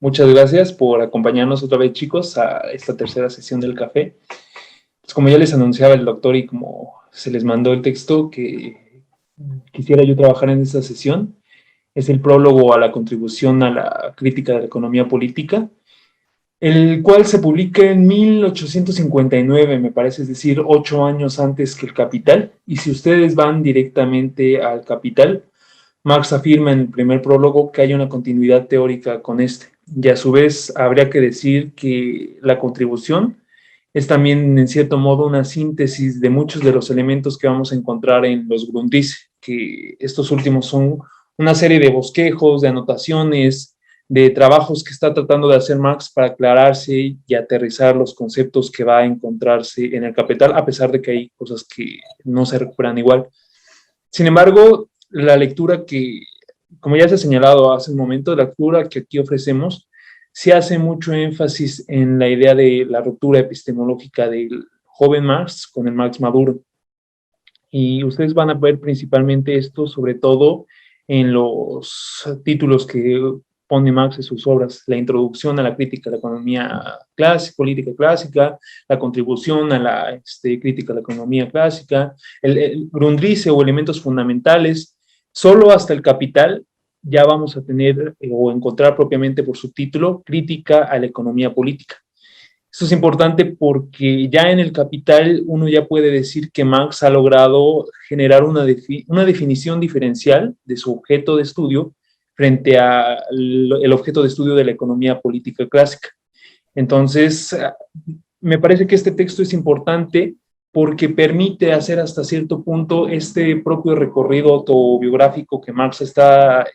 Muchas gracias por acompañarnos otra vez, chicos, a esta tercera sesión del café. Pues como ya les anunciaba el doctor y como se les mandó el texto que quisiera yo trabajar en esta sesión, es el prólogo a la contribución a la crítica de la economía política, el cual se publica en 1859, me parece, es decir, 8 años antes que el Capital. Y si ustedes van directamente al Capital, Marx afirma en el primer prólogo que hay una continuidad teórica con este, y a su vez habría que decir que la contribución es también en cierto modo una síntesis de muchos de los elementos que vamos a encontrar en los Grundrisse, que estos últimos son una serie de bosquejos, de anotaciones, de trabajos que está tratando de hacer Marx para aclararse y aterrizar los conceptos que va a encontrarse en el Capital, a pesar de que hay cosas que no se recuperan igual. Sin embargo, la lectura que, como ya se ha señalado hace un momento, la lectura que aquí ofrecemos, se hace mucho énfasis en la idea de la ruptura epistemológica del joven Marx con el Marx maduro. Y ustedes van a ver principalmente esto, sobre todo en los títulos que pone Marx en sus obras: la introducción a la crítica de la economía clásica, política clásica, la contribución a la crítica de la economía clásica, el Grundrisse o elementos fundamentales. Solo hasta el Capital ya vamos a tener o encontrar propiamente por su título crítica a la economía política. Esto es importante porque ya en el Capital uno ya puede decir que Marx ha logrado generar una definición diferencial de su objeto de estudio frente al objeto de estudio de la economía política clásica. Entonces, me parece que este texto es importante porque permite hacer hasta cierto punto este propio recorrido autobiográfico que Marx está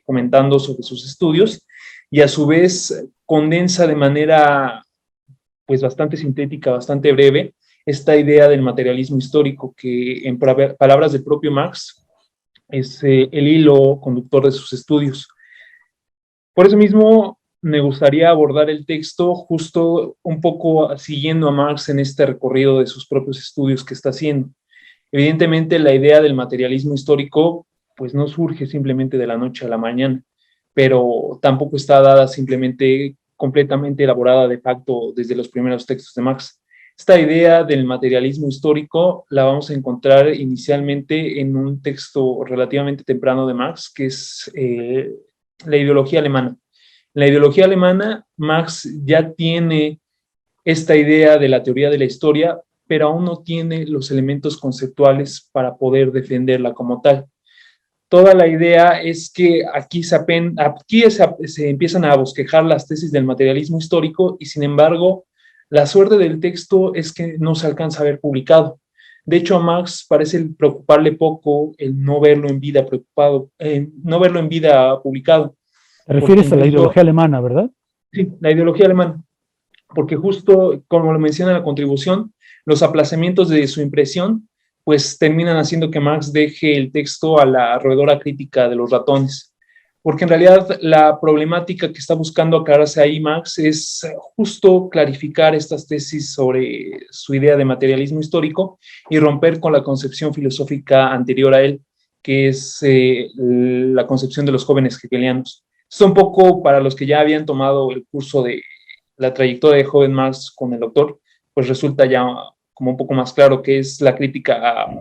comentando sobre sus estudios, y a su vez condensa de manera pues bastante sintética, bastante breve, esta idea del materialismo histórico que, en palabras del propio Marx, es el hilo conductor de sus estudios. Por eso mismo me gustaría abordar el texto justo un poco siguiendo a Marx en este recorrido de sus propios estudios que está haciendo. Evidentemente, la idea del materialismo histórico pues no surge simplemente de la noche a la mañana, pero tampoco está dada simplemente completamente elaborada de facto desde los primeros textos de Marx. Esta idea del materialismo histórico la vamos a encontrar inicialmente en un texto relativamente temprano de Marx, que es la ideología alemana. En la ideología alemana, Marx ya tiene esta idea de la teoría de la historia, pero aún no tiene los elementos conceptuales para poder defenderla como tal. Toda la idea es que aquí se empiezan a bosquejar las tesis del materialismo histórico, y sin embargo, la suerte del texto es que no se alcanza a ver publicado. De hecho, a Marx parece preocuparle poco el no verlo en vida no verlo en vida publicado. Te refieres a la ideología alemana, ¿verdad? Sí, la ideología alemana, porque justo como lo menciona la contribución, los aplazamientos de su impresión pues terminan haciendo que Marx deje el texto a la roedora crítica de los ratones, porque en realidad la problemática que está buscando aclararse ahí Marx es justo clarificar estas tesis sobre su idea de materialismo histórico y romper con la concepción filosófica anterior a él, que es la concepción de los jóvenes hegelianos. Esto un poco para los que ya habían tomado el curso de la trayectoria de joven Marx con el doctor, pues resulta ya como un poco más claro que es la crítica a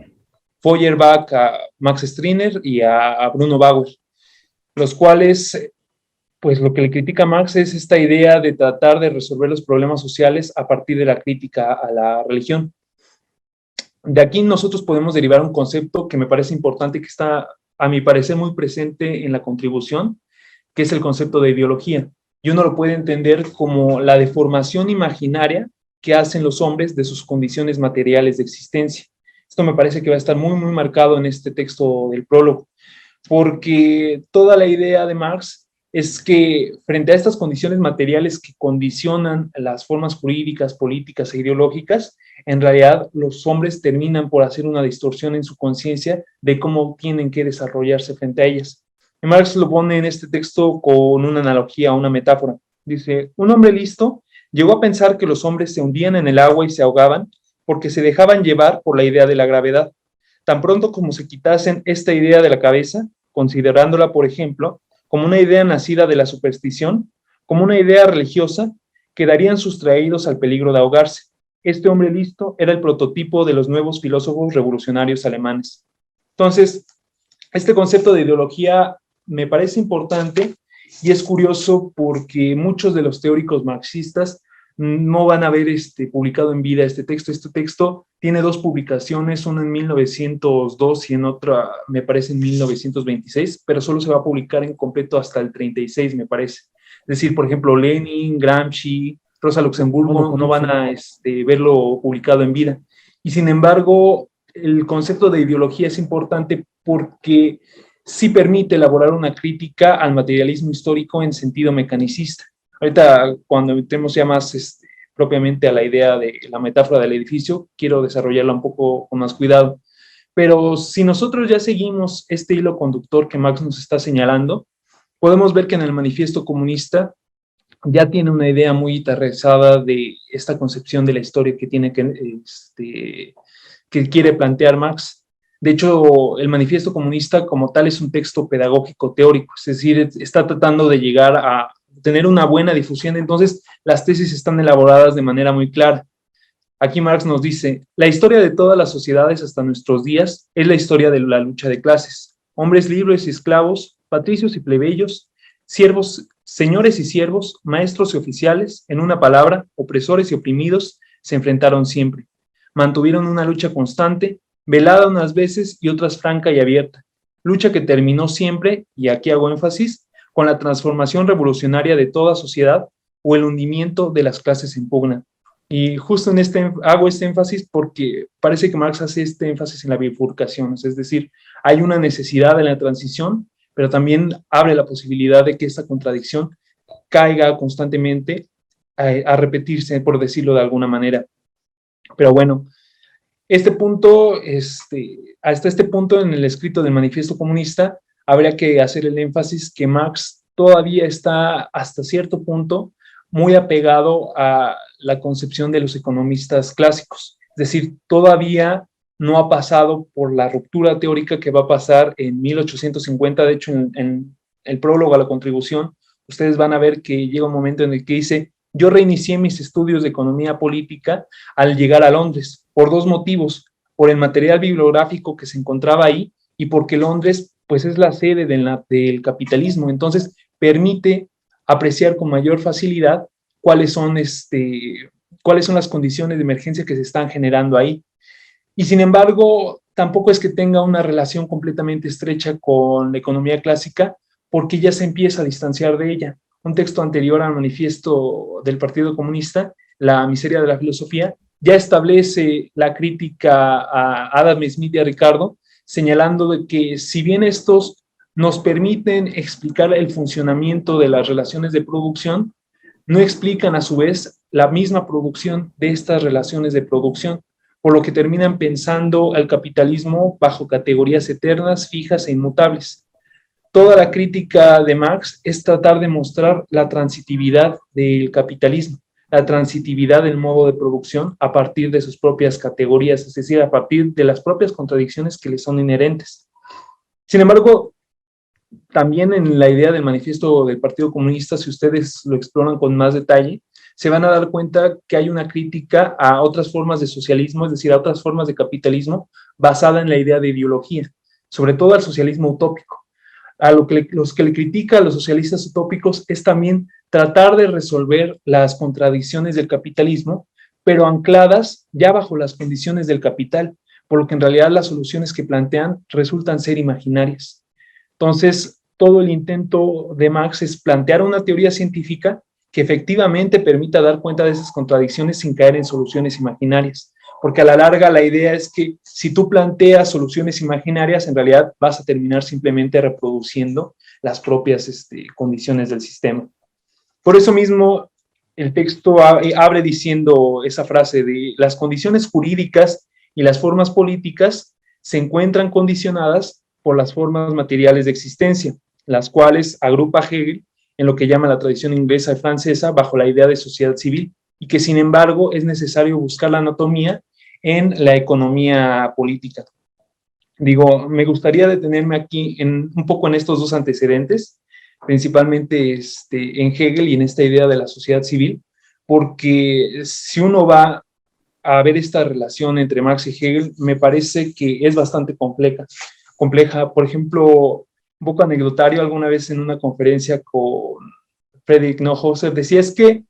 Feuerbach, a Max Stirner y a Bruno Bauer, los cuales, pues lo que le critica Marx es esta idea de tratar de resolver los problemas sociales a partir de la crítica a la religión. De aquí nosotros podemos derivar un concepto que me parece importante, que está, a mi parecer, muy presente en la contribución, que es el concepto de ideología. Y uno lo puede entender como la deformación imaginaria que hacen los hombres de sus condiciones materiales de existencia. Esto me parece que va a estar muy, muy marcado en este texto del prólogo, porque toda la idea de Marx es que frente a estas condiciones materiales que condicionan las formas jurídicas, políticas e ideológicas, en realidad los hombres terminan por hacer una distorsión en su conciencia de cómo tienen que desarrollarse frente a ellas. Y Marx lo pone en este texto con una analogía, una metáfora. Dice: un hombre listo llegó a pensar que los hombres se hundían en el agua y se ahogaban porque se dejaban llevar por la idea de la gravedad. Tan pronto como se quitasen esta idea de la cabeza, considerándola, por ejemplo, como una idea nacida de la superstición, como una idea religiosa, quedarían sustraídos al peligro de ahogarse. Este hombre listo era el prototipo de los nuevos filósofos revolucionarios alemanes. Entonces, este concepto de ideología me parece importante y es curioso porque muchos de los teóricos marxistas no van a haber publicado en vida este texto. Este texto tiene dos publicaciones, una en 1902 y en otra, me parece, en 1926, pero solo se va a publicar en completo hasta el 36, me parece. Es decir, por ejemplo, Lenin, Gramsci, Rosa Luxemburgo no van a verlo publicado en vida. Y sin embargo, el concepto de ideología es importante porque sí permite elaborar una crítica al materialismo histórico en sentido mecanicista. Ahorita, cuando entremos ya más propiamente a la idea de la metáfora del edificio, quiero desarrollarla un poco con más cuidado. Pero si nosotros ya seguimos este hilo conductor que Marx nos está señalando, podemos ver que en el Manifiesto Comunista ya tiene una idea muy aterrizada de esta concepción de la historia que tiene que quiere plantear Marx. De hecho, el Manifiesto Comunista como tal es un texto pedagógico teórico, es decir, está tratando de llegar a tener una buena difusión, entonces las tesis están elaboradas de manera muy clara. Aquí Marx nos dice, la historia de todas las sociedades hasta nuestros días es la historia de la lucha de clases. Hombres libres y esclavos, patricios y plebeyos, siervos, señores y siervos, maestros y oficiales, en una palabra, opresores y oprimidos, se enfrentaron siempre. Mantuvieron una lucha constante, velada unas veces y otras franca y abierta. Lucha que terminó siempre, y aquí hago énfasis, con la transformación revolucionaria de toda sociedad o el hundimiento de las clases en pugna. Y justo hago este énfasis porque parece que Marx hace este énfasis en la bifurcación, es decir, hay una necesidad en la transición, pero también abre la posibilidad de que esta contradicción caiga constantemente a repetirse, por decirlo de alguna manera. Pero bueno, hasta este punto en el escrito del Manifiesto Comunista, habría que hacer el énfasis que Marx todavía está hasta cierto punto muy apegado a la concepción de los economistas clásicos. Es decir, todavía no ha pasado por la ruptura teórica que va a pasar en 1850. De hecho, en el prólogo a la contribución, ustedes van a ver que llega un momento en el que dice, yo reinicié mis estudios de economía política al llegar a Londres, por dos motivos, por el material bibliográfico que se encontraba ahí y porque Londres pues es la sede del capitalismo, entonces permite apreciar con mayor facilidad cuáles son las condiciones de emergencia que se están generando ahí. Y sin embargo, tampoco es que tenga una relación completamente estrecha con la economía clásica, porque ya se empieza a distanciar de ella. Un texto anterior al manifiesto del Partido Comunista, La miseria de la filosofía, ya establece la crítica a Adam Smith y a Ricardo, señalando de que si bien estos nos permiten explicar el funcionamiento de las relaciones de producción, no explican a su vez la misma producción de estas relaciones de producción, por lo que terminan pensando al capitalismo bajo categorías eternas, fijas e inmutables. Toda la crítica de Marx es tratar de mostrar la transitividad del capitalismo, la transitividad del modo de producción a partir de sus propias categorías, es decir, a partir de las propias contradicciones que le son inherentes. Sin embargo, también en la idea del manifiesto del Partido Comunista, si ustedes lo exploran con más detalle, se van a dar cuenta que hay una crítica a otras formas de socialismo, es decir, a otras formas de capitalismo basada en la idea de ideología, sobre todo al socialismo utópico. Los que le critican a los socialistas utópicos es también tratar de resolver las contradicciones del capitalismo, pero ancladas ya bajo las condiciones del capital, por lo que en realidad las soluciones que plantean resultan ser imaginarias. Entonces, todo el intento de Marx es plantear una teoría científica que efectivamente permita dar cuenta de esas contradicciones sin caer en soluciones imaginarias. Porque a la larga la idea es que si tú planteas soluciones imaginarias, en realidad vas a terminar simplemente reproduciendo las propias condiciones del sistema. Por eso mismo, el texto abre diciendo esa frase de las condiciones jurídicas y las formas políticas se encuentran condicionadas por las formas materiales de existencia, las cuales agrupa Hegel en lo que llama la tradición inglesa y francesa bajo la idea de sociedad civil, y que sin embargo es necesario buscar la anatomía en la economía política. Digo, me gustaría detenerme aquí un poco en estos dos antecedentes, principalmente en Hegel y en esta idea de la sociedad civil, porque si uno va a ver esta relación entre Marx y Hegel, me parece que es bastante compleja. Por ejemplo, un poco anecdotario, alguna vez en una conferencia con Friedrich Neuhaus decía es que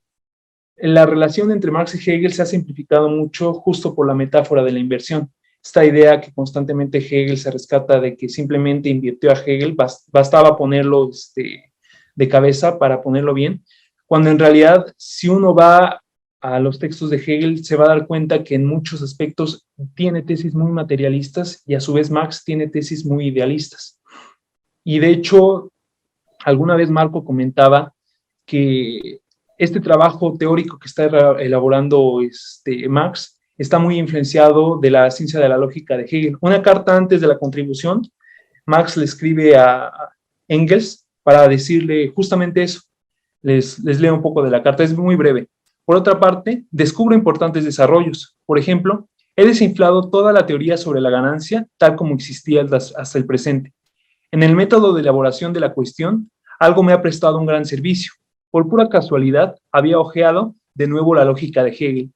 la relación entre Marx y Hegel se ha simplificado mucho justo por la metáfora de la inversión. Esta idea que constantemente Hegel se rescata de que simplemente invirtió a Hegel, bastaba ponerlo de cabeza para ponerlo bien, cuando en realidad si uno va a los textos de Hegel se va a dar cuenta que en muchos aspectos tiene tesis muy materialistas y a su vez Marx tiene tesis muy idealistas. Y de hecho, alguna vez Marco comentaba que este trabajo teórico que está elaborando Marx está muy influenciado de la ciencia de la lógica de Hegel. Una carta antes de la contribución, Marx le escribe a Engels para decirle justamente eso. Les leo un poco de la carta, es muy breve. Por otra parte, descubro importantes desarrollos. Por ejemplo, he desinflado toda la teoría sobre la ganancia tal como existía hasta el presente. En el método de elaboración de la cuestión, algo me ha prestado un gran servicio. Por pura casualidad, había hojeado de nuevo la lógica de Hegel.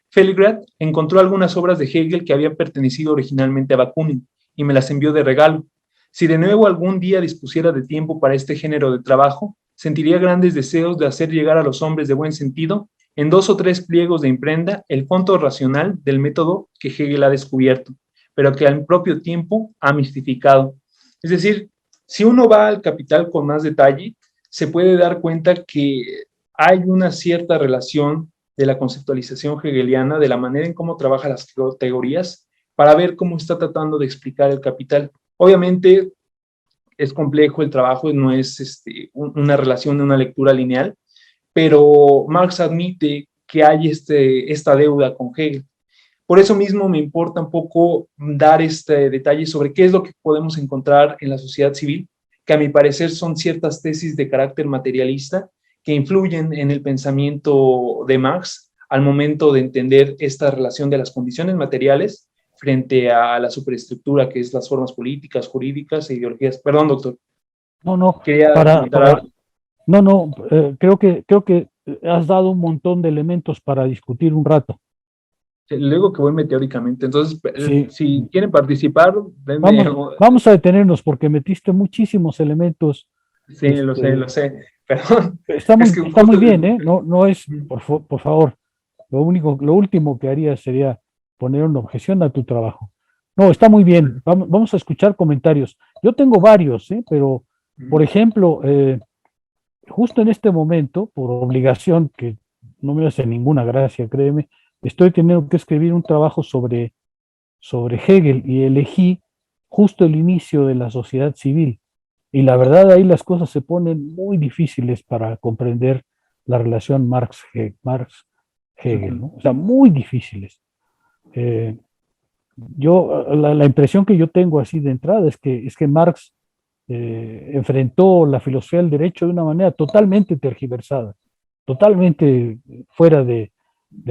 Felgrad encontró algunas obras de Hegel que habían pertenecido originalmente a Bakunin y me las envió de regalo. Si de nuevo algún día dispusiera de tiempo para este género de trabajo, sentiría grandes deseos de hacer llegar a los hombres de buen sentido, en 2 o 3 pliegos de imprenta, el fondo racional del método que Hegel ha descubierto, pero que al propio tiempo ha mistificado. Es decir, si uno va al Capital con más detalle, se puede dar cuenta que hay una cierta relación de la conceptualización hegeliana, de la manera en cómo trabaja las categorías, para ver cómo está tratando de explicar el Capital. Obviamente es complejo el trabajo, no es una relación de una lectura lineal, pero Marx admite que hay esta deuda con Hegel. Por eso mismo me importa un poco dar este detalle sobre qué es lo que podemos encontrar en la sociedad civil, que a mi parecer son ciertas tesis de carácter materialista que influyen en el pensamiento de Marx al momento de entender esta relación de las condiciones materiales frente a la superestructura que es las formas políticas, jurídicas e ideologías. Perdón, doctor. No, no, Quería comentar algo. no, creo que has dado un montón de elementos para discutir un rato. Luego que voy meteóricamente, entonces, Sí, si quieren participar, denme. vamos a detenernos porque metiste muchísimos elementos. Sí, lo sé, perdón. Es que Está muy justo. bien, ¿eh? No es, por favor, lo último que haría sería poner una objeción a tu trabajo. No, está muy bien. Vamos a escuchar comentarios. Yo tengo varios, ¿eh? Pero, por ejemplo, justo en este momento, por obligación, que no me hace ninguna gracia, créeme, estoy teniendo que escribir un trabajo sobre Hegel y elegí justo el inicio de la sociedad civil. Y la verdad ahí las cosas se ponen muy difíciles para comprender la relación Marx-Hegel, ¿no? O sea, muy difíciles. Eh, la impresión que yo tengo así de entrada es que Marx enfrentó la filosofía del derecho de una manera totalmente tergiversada, totalmente fuera del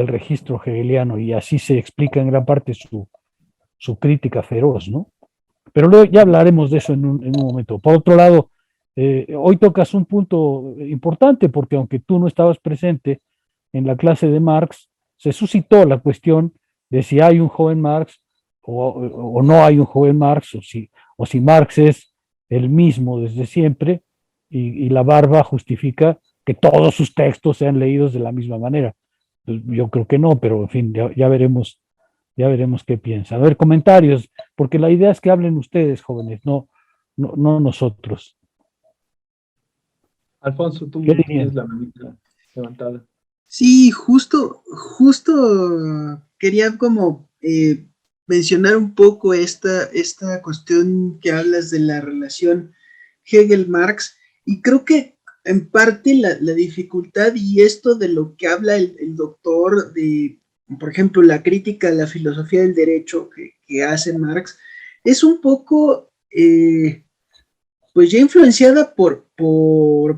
registro hegeliano, y así se explica en gran parte su crítica feroz, ¿no? Pero luego ya hablaremos de eso en un momento. Por otro lado, hoy tocas un punto importante, porque aunque tú no estabas presente en la clase de Marx, se suscitó la cuestión de si hay un joven Marx o no hay un joven Marx, o si Marx es el mismo desde siempre, y la barba justifica que todos sus textos sean leídos de la misma manera. Pues yo creo que no, pero en fin, ya veremos qué piensan. A ver, comentarios, porque la idea es que hablen ustedes, jóvenes, no nosotros. Alfonso, ¿Qué tú tienes dirían? la manita levantada. Sí, justo quería como mencionar un poco esta cuestión que hablas de la relación Hegel-Marx, y creo que en parte la dificultad y esto de lo que habla el doctor de, por ejemplo, la crítica a la filosofía del derecho que hace Marx, es un poco, pues ya influenciada por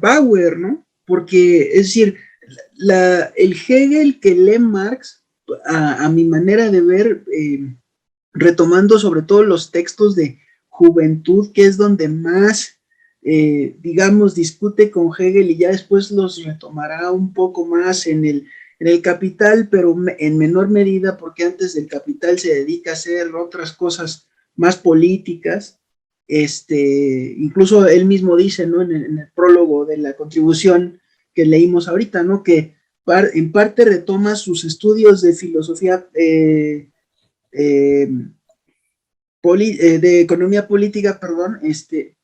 Bauer, ¿no? Porque, es decir, el Hegel que lee Marx, a mi manera de ver, retomando sobre todo los textos de Juventud, que es donde más digamos, discute con Hegel y ya después los retomará un poco más en el Capital, pero en menor medida, porque antes del Capital se dedica a hacer otras cosas más políticas. Incluso él mismo dice, ¿no? En el prólogo de la contribución que leímos ahorita, ¿no? Que en parte retoma sus estudios de filosofía, de economía política, perdón,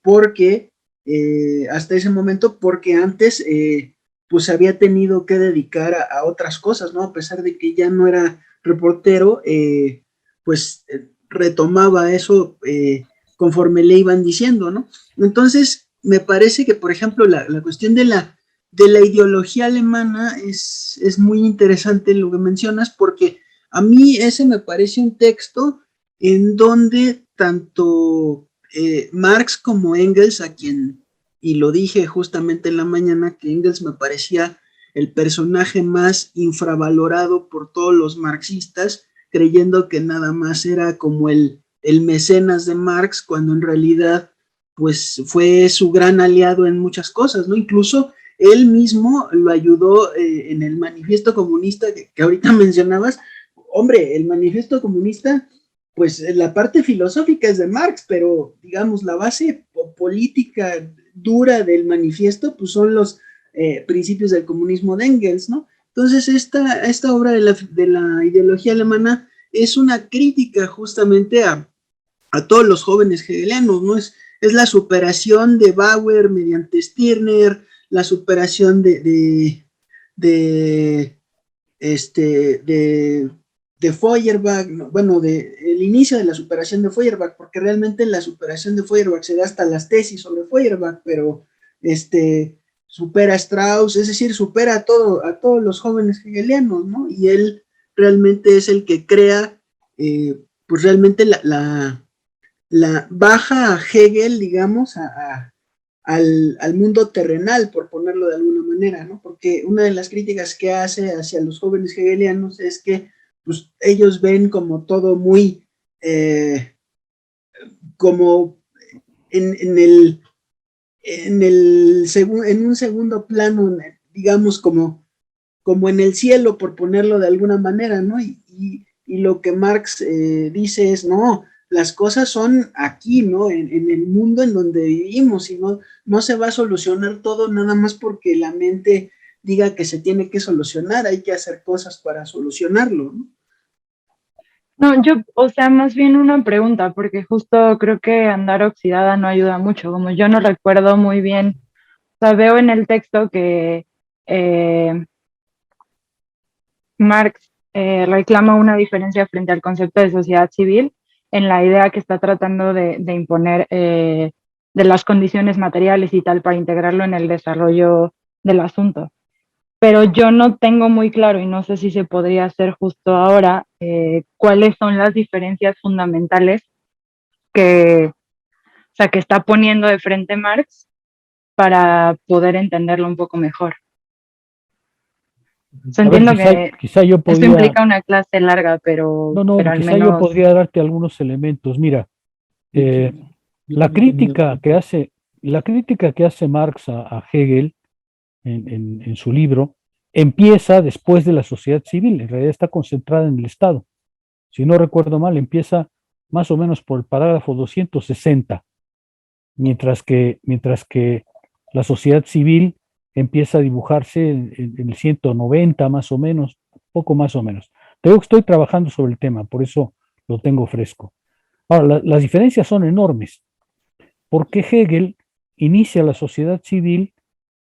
porque hasta ese momento, porque antes pues había tenido que dedicar a otras cosas, ¿no? A pesar de que ya no era reportero, pues retomaba eso conforme le iban diciendo, ¿no? Entonces, me parece que, por ejemplo, la cuestión de la ideología alemana es muy interesante lo que mencionas, porque a mí ese me parece un texto en donde tanto Marx como Engels, a quien, y lo dije justamente en la mañana, que Engels me parecía el personaje más infravalorado por todos los marxistas, creyendo que nada más era como el mecenas de Marx, cuando en realidad pues fue su gran aliado en muchas cosas, ¿no? Incluso él mismo lo ayudó en el manifiesto comunista que ahorita mencionabas. Hombre, el manifiesto comunista, pues la parte filosófica es de Marx, pero digamos la base política dura del manifiesto, pues son los principios del comunismo de Engels, ¿no? Entonces esta obra de la ideología alemana es una crítica justamente a todos los jóvenes hegelianos, ¿no? Es la superación de Bauer mediante Stirner, la superación de Feuerbach, ¿no? Bueno, el inicio de la superación de Feuerbach, porque realmente la superación de Feuerbach se da hasta las tesis sobre Feuerbach, pero supera a Strauss, es decir, supera a todos los jóvenes hegelianos, ¿no? Y él realmente es el que crea, pues realmente baja a Hegel, digamos, al mundo terrenal, por ponerlo de alguna manera, ¿no? Porque una de las críticas que hace hacia los jóvenes hegelianos es que pues, ellos ven como todo muy, como en un segundo plano, digamos, como en el cielo, por ponerlo de alguna manera, ¿no? Y lo que Marx dice es, no, las cosas son aquí, ¿no? En el mundo en donde vivimos, y no se va a solucionar todo nada más porque la mente diga que se tiene que solucionar, hay que hacer cosas para solucionarlo, ¿no? No, yo, o sea, más bien una pregunta, porque justo creo que andar oxidada no ayuda mucho, como yo no recuerdo muy bien, o sea, veo en el texto que Marx reclama una diferencia frente al concepto de sociedad civil en la idea que está tratando de imponer de las condiciones materiales y tal para integrarlo en el desarrollo del asunto. Pero yo no tengo muy claro, y no sé si se podría hacer justo ahora, cuáles son las diferencias fundamentales que está poniendo de frente Marx para poder entenderlo un poco mejor. Entiendo que quizá yo podría, esto implica una clase larga, pero al quizá menos yo podría darte algunos elementos. Mira, la crítica que hace Marx a Hegel en su libro empieza después de la sociedad civil, en realidad está concentrada en el Estado. Si no recuerdo mal, empieza más o menos por el parágrafo 260, mientras que la sociedad civil empieza a dibujarse en el 190 más o menos, poco más o menos. Creo que estoy trabajando sobre el tema, por eso lo tengo fresco. Ahora, las diferencias son enormes, porque Hegel inicia la sociedad civil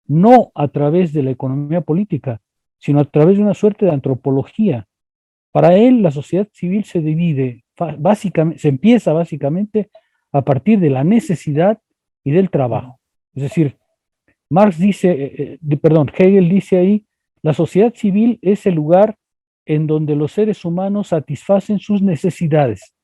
no a través de la economía política, sino a través de una suerte de antropología. Para él, la sociedad civil se divide, básicamente, se empieza básicamente a partir de la necesidad y del trabajo. Es decir, Hegel dice ahí, la sociedad civil es el lugar en donde los seres humanos satisfacen sus necesidades.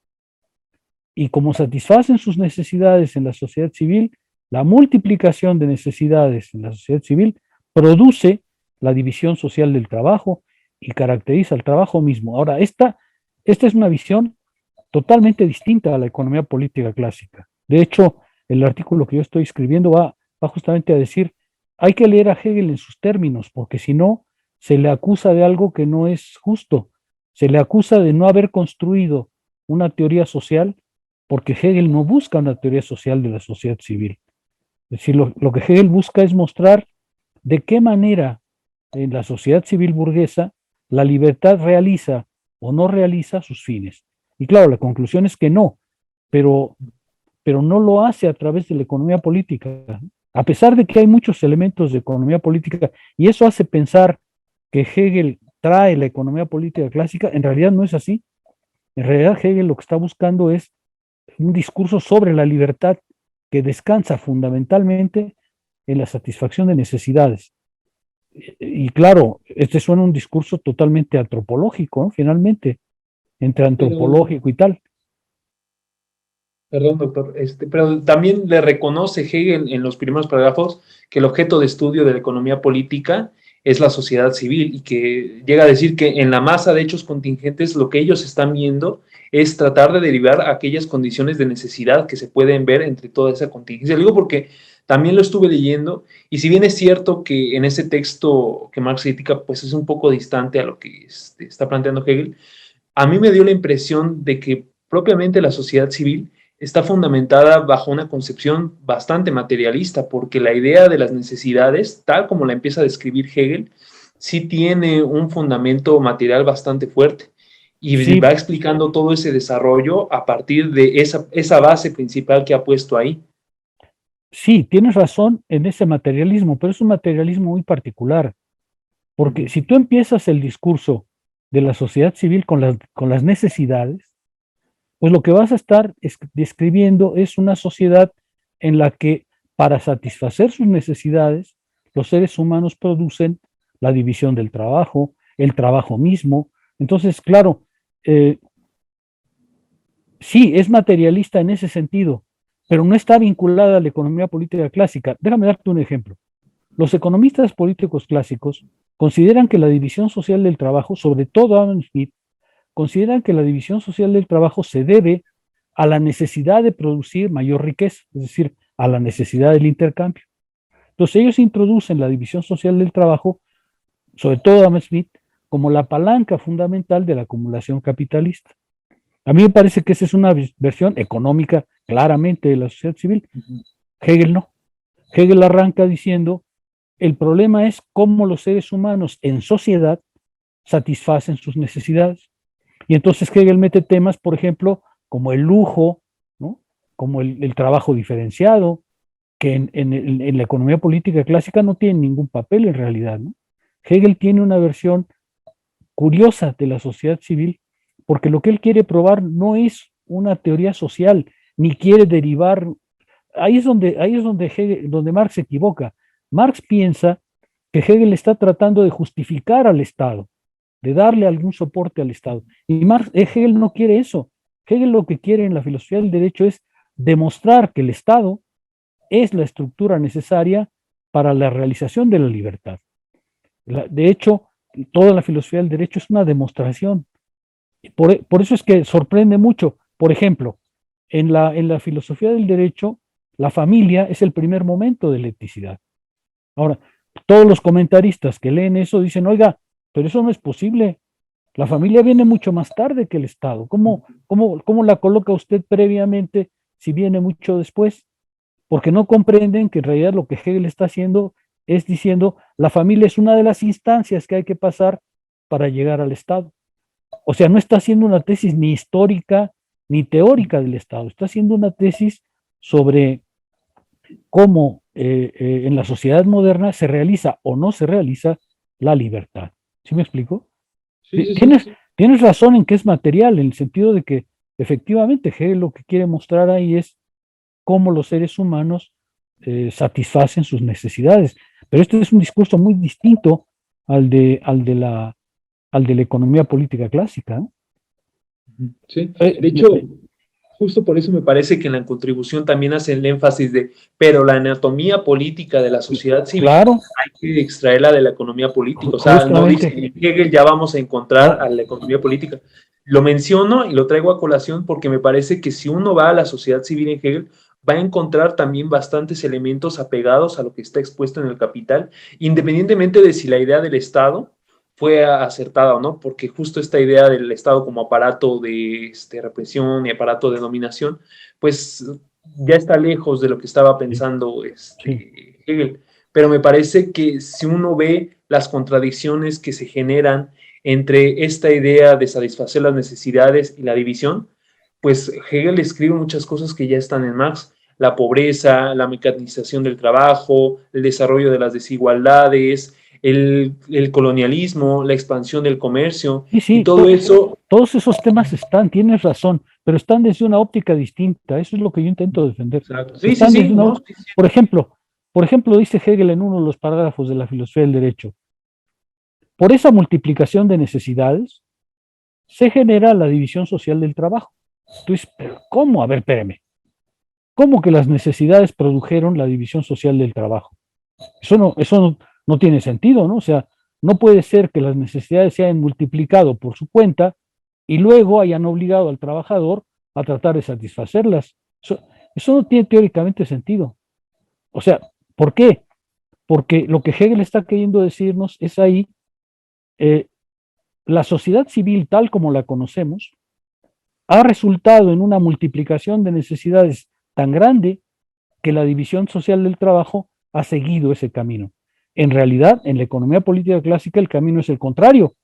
Y como satisfacen sus necesidades en la sociedad civil, la multiplicación de necesidades en la sociedad civil produce la división social del trabajo y caracteriza el trabajo mismo. Ahora, esta es una visión totalmente distinta a la economía política clásica. De hecho, el artículo que yo estoy escribiendo va va justamente a decir, hay que leer a Hegel en sus términos, porque si no, se le acusa de algo que no es justo, se le acusa de no haber construido una teoría social, porque Hegel no busca una teoría social de la sociedad civil. Es decir, lo que Hegel busca es mostrar de qué manera en la sociedad civil burguesa la libertad realiza o no realiza sus fines. Y claro, la conclusión es que no, pero no lo hace a través de la economía política, a pesar de que hay muchos elementos de economía política, y eso hace pensar que Hegel trae la economía política clásica. En realidad no es así. En realidad Hegel lo que está buscando es un discurso sobre la libertad que descansa fundamentalmente en la satisfacción de necesidades. Y claro, este suena un discurso totalmente antropológico, ¿no? Finalmente, entre antropológico y tal. Perdón, doctor, pero también le reconoce Hegel en los primeros párrafos que el objeto de estudio de la economía política es la sociedad civil y que llega a decir que en la masa de hechos contingentes lo que ellos están viendo es tratar de derivar aquellas condiciones de necesidad que se pueden ver entre toda esa contingencia. Lo digo porque también lo estuve leyendo y si bien es cierto que en ese texto que Marx critica pues es un poco distante a lo que está planteando Hegel, a mí me dio la impresión de que propiamente la sociedad civil está fundamentada bajo una concepción bastante materialista, porque la idea de las necesidades, tal como la empieza a describir Hegel, sí tiene un fundamento material bastante fuerte y Sí, va explicando todo ese desarrollo a partir de esa base principal que ha puesto ahí. sí, tienes razón en ese materialismo, pero es un materialismo muy particular, porque si tú empiezas el discurso de la sociedad civil con las necesidades, pues lo que vas a estar describiendo es una sociedad en la que para satisfacer sus necesidades, los seres humanos producen la división del trabajo, el trabajo mismo. Entonces, claro, eh, sí, es materialista en ese sentido, pero no está vinculada a la economía política clásica. Déjame darte un ejemplo. Los economistas políticos clásicos consideran que la división social del trabajo, sobre todo Adam Smith, consideran que la división social del trabajo se debe a la necesidad de producir mayor riqueza, es decir, a la necesidad del intercambio. Entonces ellos introducen la división social del trabajo, sobre todo Adam Smith, como la palanca fundamental de la acumulación capitalista. A mí me parece que esa es una versión económica claramente de la sociedad civil. Hegel no. Hegel arranca diciendo, el problema es cómo los seres humanos en sociedad satisfacen sus necesidades. Y entonces Hegel mete temas, por ejemplo, como el lujo, ¿no? Como el trabajo diferenciado, que en la economía política clásica no tiene ningún papel en realidad, ¿no? Hegel tiene una versión curiosa de la sociedad civil, porque lo que él quiere probar no es una teoría social, ni quiere derivar. Ahí es donde Marx se equivoca. Marx piensa que Hegel está tratando de justificar al Estado, de darle algún soporte al Estado. Y Hegel no quiere eso. Hegel lo que quiere en la filosofía del derecho es demostrar que el Estado es la estructura necesaria para la realización de la libertad. De hecho, toda la filosofía del derecho es una demostración. Por eso es que sorprende mucho. Por ejemplo, en la filosofía del derecho, la familia es el primer momento de la etnicidad. Ahora, todos los comentaristas que leen eso dicen, oiga, pero eso no es posible. La familia viene mucho más tarde que el Estado. ¿Cómo la coloca usted previamente si viene mucho después? Porque no comprenden que en realidad lo que Hegel está haciendo es diciendo, la familia es una de las instancias que hay que pasar para llegar al Estado. O sea, no está haciendo una tesis ni histórica ni teórica del Estado, está haciendo una tesis sobre cómo en la sociedad moderna se realiza o no se realiza la libertad. ¿Sí me explico? Sí, sí, Tienes, sí. tienes razón en que es material, en el sentido de que efectivamente Hegel lo que quiere mostrar ahí es cómo los seres humanos satisfacen sus necesidades. Pero este es un discurso muy distinto al de la economía política clásica, ¿no? Sí. De hecho, justo por eso me parece que en la contribución también hace el énfasis de, pero la anatomía política de la sociedad civil claro, hay que extraerla de la economía política. O sea, no dice justamente, en Hegel ya vamos a encontrar no, a la economía política. Lo menciono y lo traigo a colación porque me parece que si uno va a la sociedad civil en Hegel, va a encontrar también bastantes elementos apegados a lo que está expuesto en el Capital, independientemente de si la idea del Estado fue acertada o no, porque justo esta idea del Estado como aparato de represión y aparato de dominación, pues ya está lejos de lo que estaba pensando Hegel. Pero me parece que si uno ve las contradicciones que se generan entre esta idea de satisfacer las necesidades y la división, pues Hegel escribe muchas cosas que ya están en Marx: la pobreza, la mecanización del trabajo, el desarrollo de las desigualdades, el colonialismo, la expansión del comercio, Sí, y todo eso. Todos esos temas están, tienes razón, pero están desde una óptica distinta. Eso es lo que yo intento defender. Sí, sí, sí, ¿no? Por ejemplo, dice Hegel en uno de los parágrafos de la filosofía del derecho: por esa multiplicación de necesidades se genera la división social del trabajo. Entonces, ¿pero cómo? A ver, espérame. ¿Cómo que las necesidades produjeron la división social del trabajo? Eso no tiene sentido, ¿no? O sea, no puede ser que las necesidades se hayan multiplicado por su cuenta y luego hayan obligado al trabajador a tratar de satisfacerlas. Eso no tiene teóricamente sentido. O sea, ¿por qué? Porque lo que Hegel está queriendo decirnos es ahí, la sociedad civil tal como la conocemos ha resultado en una multiplicación de necesidades tan grande que la división social del trabajo ha seguido ese camino. En realidad, en la economía política clásica el camino es el contrario.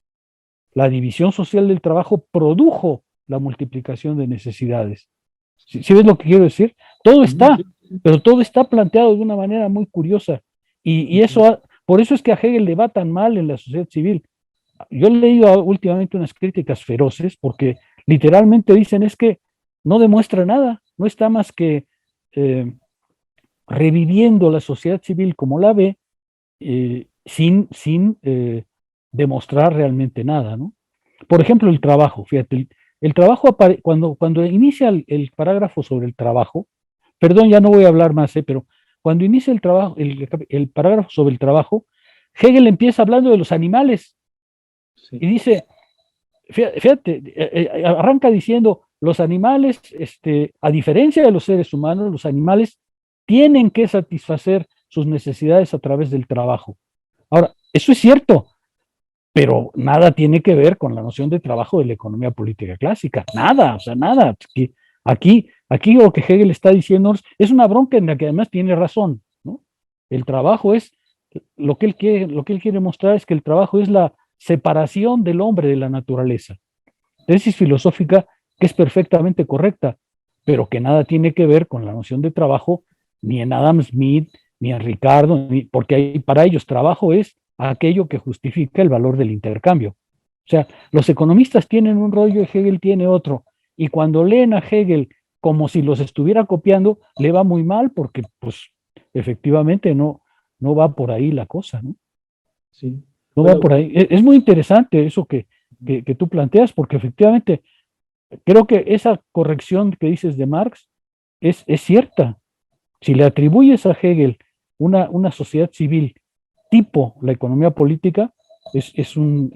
La división social del trabajo produjo la multiplicación de necesidades. ¿Sí ves lo que quiero decir? Todo está, pero todo está planteado de una manera muy curiosa. Y por eso es que a Hegel le va tan mal en la sociedad civil. Yo he leído últimamente unas críticas feroces porque literalmente dicen es que no demuestra nada, no está más que reviviendo la sociedad civil como la ve, sin demostrar realmente nada, ¿no? Por ejemplo, el trabajo, fíjate, el trabajo, cuando inicia el parágrafo sobre el trabajo, perdón, ya no voy a hablar más, pero cuando inicia el trabajo, el parágrafo sobre el trabajo, Hegel empieza hablando de los animales y dice, fíjate, arranca diciendo, los animales, a diferencia de los seres humanos, los animales tienen que satisfacer sus necesidades a través del trabajo. Ahora, eso es cierto, pero nada tiene que ver con la noción de trabajo de la economía política clásica. Nada, o sea, nada. Aquí lo que Hegel está diciendo es una bronca en la que además tiene razón, ¿no? El trabajo es, lo que él quiere mostrar es que el trabajo es la separación del hombre de la naturaleza. Tesis filosófica que es perfectamente correcta, pero que nada tiene que ver con la noción de trabajo ni en Adam Smith, ni en Ricardo, porque para ellos trabajo es aquello que justifica el valor del intercambio. O sea, los economistas tienen un rollo y Hegel tiene otro, y cuando leen a Hegel como si los estuviera copiando, le va muy mal porque, pues, efectivamente no va por ahí la cosa, ¿no? Sí. No va por ahí. Es muy interesante eso que tú planteas, porque efectivamente creo que esa corrección que dices de Marx es cierta. Si le atribuyes a Hegel una sociedad civil tipo la economía política, es un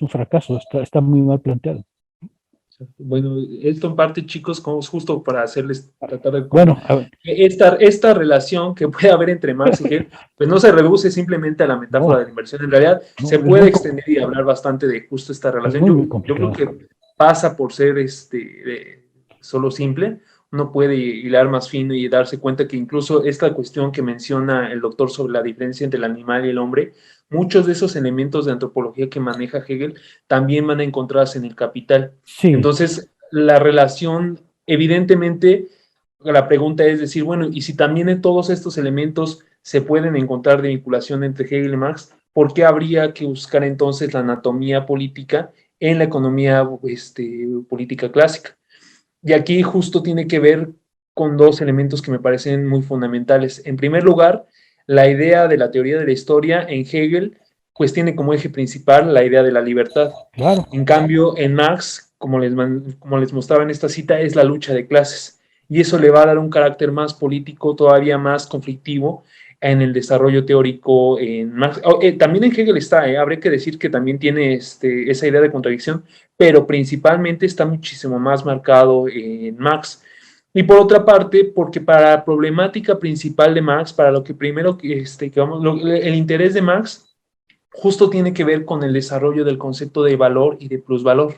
fracaso, está muy mal planteado. Bueno, esto en parte, chicos, como es justo para hacerles tratar de... Bueno, esta relación que puede haber entre Marx y Hegel, pues no se reduce simplemente a la metáfora de la inversión. En realidad, se puede extender y hablar bastante de justo esta relación. Yo creo que pasa por ser solo simple. Uno puede hilar más fino y darse cuenta que incluso esta cuestión que menciona el doctor sobre la diferencia entre el animal y el hombre, muchos de esos elementos de antropología que maneja Hegel también van a encontrarse en el Capital. Sí. Entonces, la relación, evidentemente, la pregunta es decir, bueno, y si también en todos estos elementos se pueden encontrar de vinculación entre Hegel y Marx, ¿por qué habría que buscar entonces la anatomía política en la economía política clásica? Y aquí justo tiene que ver con dos elementos que me parecen muy fundamentales. En primer lugar, la idea de la teoría de la historia en Hegel, pues tiene como eje principal la idea de la libertad. Claro. En cambio, en Marx, como les mostraba en esta cita, es la lucha de clases. Y eso le va a dar un carácter más político, todavía más conflictivo en el desarrollo teórico en Marx. También en Hegel está, habría que decir que también tiene esa idea de contradicción, pero principalmente está muchísimo más marcado en Marx. Y por otra parte, porque para la problemática principal de Marx, para lo que primero el interés de Marx justo tiene que ver con el desarrollo del concepto de valor y de plusvalor,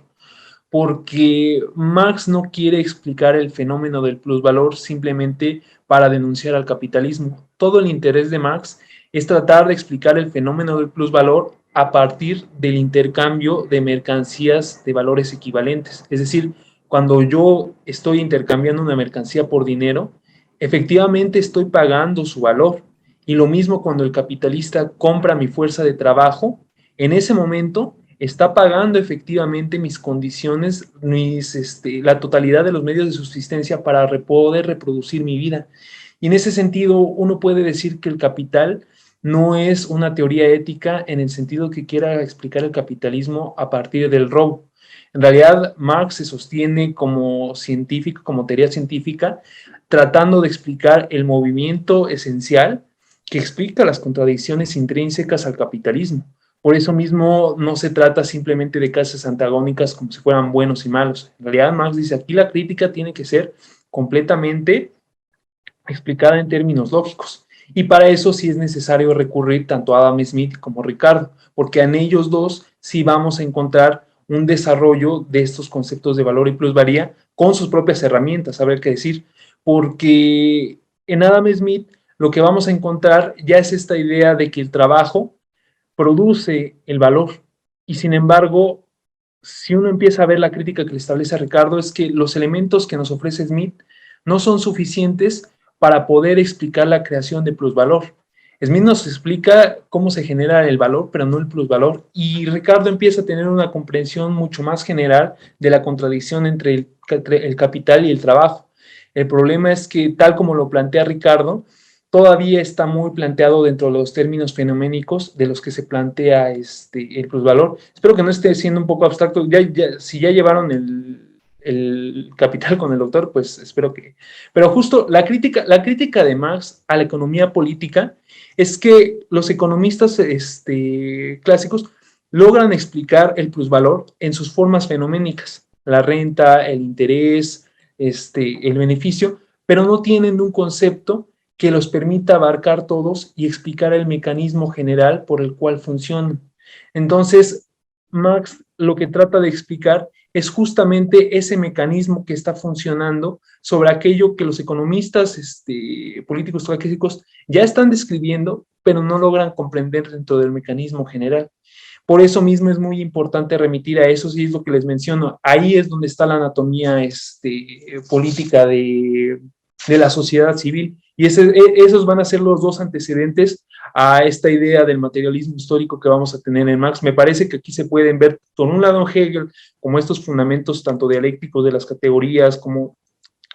porque Marx no quiere explicar el fenómeno del plusvalor simplemente para denunciar al capitalismo. Todo el interés de Marx es tratar de explicar el fenómeno del plusvalor a partir del intercambio de mercancías de valores equivalentes. Es decir, cuando yo estoy intercambiando una mercancía por dinero, efectivamente estoy pagando su valor. Y lo mismo cuando el capitalista compra mi fuerza de trabajo, en ese momento está pagando efectivamente mis condiciones, la totalidad de los medios de subsistencia para poder reproducir mi vida. Y en ese sentido, uno puede decir que el capital no es una teoría ética en el sentido que quiera explicar el capitalismo a partir del robo. En realidad, Marx se sostiene como científico, como teoría científica, tratando de explicar el movimiento esencial que explica las contradicciones intrínsecas al capitalismo. Por eso mismo no se trata simplemente de causas antagónicas como si fueran buenos y malos. En realidad, Marx dice, aquí la crítica tiene que ser completamente explicada en términos lógicos. Y para eso sí es necesario recurrir tanto a Adam Smith como a Ricardo, porque en ellos dos sí vamos a encontrar un desarrollo de estos conceptos de valor y plusvalía con sus propias herramientas, a ver qué decir, porque en Adam Smith lo que vamos a encontrar ya es esta idea de que el trabajo produce el valor. Y sin embargo, si uno empieza a ver la crítica que le establece a Ricardo, es que los elementos que nos ofrece Smith no son suficientes para poder explicar la creación de plusvalor. Smith nos explica cómo se genera el valor, pero no el plusvalor. Y Ricardo empieza a tener una comprensión mucho más general de la contradicción entre el capital y el trabajo. El problema es que, tal como lo plantea Ricardo, todavía está muy planteado dentro de los términos fenoménicos de los que se plantea el plusvalor. Espero que no esté siendo un poco abstracto. Si ya llevaron el capital con el doctor, pues espero que... Pero justo la crítica de Marx a la economía política es que los economistas clásicos logran explicar el plusvalor en sus formas fenoménicas, la renta, el interés, el beneficio, pero no tienen un concepto que los permita abarcar todos y explicar el mecanismo general por el cual funcionan. Entonces, Marx lo que trata de explicar es justamente ese mecanismo que está funcionando sobre aquello que los economistas políticos clásicos ya están describiendo, pero no logran comprender dentro del mecanismo general. Por eso mismo es muy importante remitir a eso, y es lo que les menciono. Ahí es donde está la anatomía política de la sociedad civil. Y esos van a ser los dos antecedentes a esta idea del materialismo histórico que vamos a tener en Marx. Me parece que aquí se pueden ver, por un lado, en Hegel, como estos fundamentos tanto dialécticos de las categorías como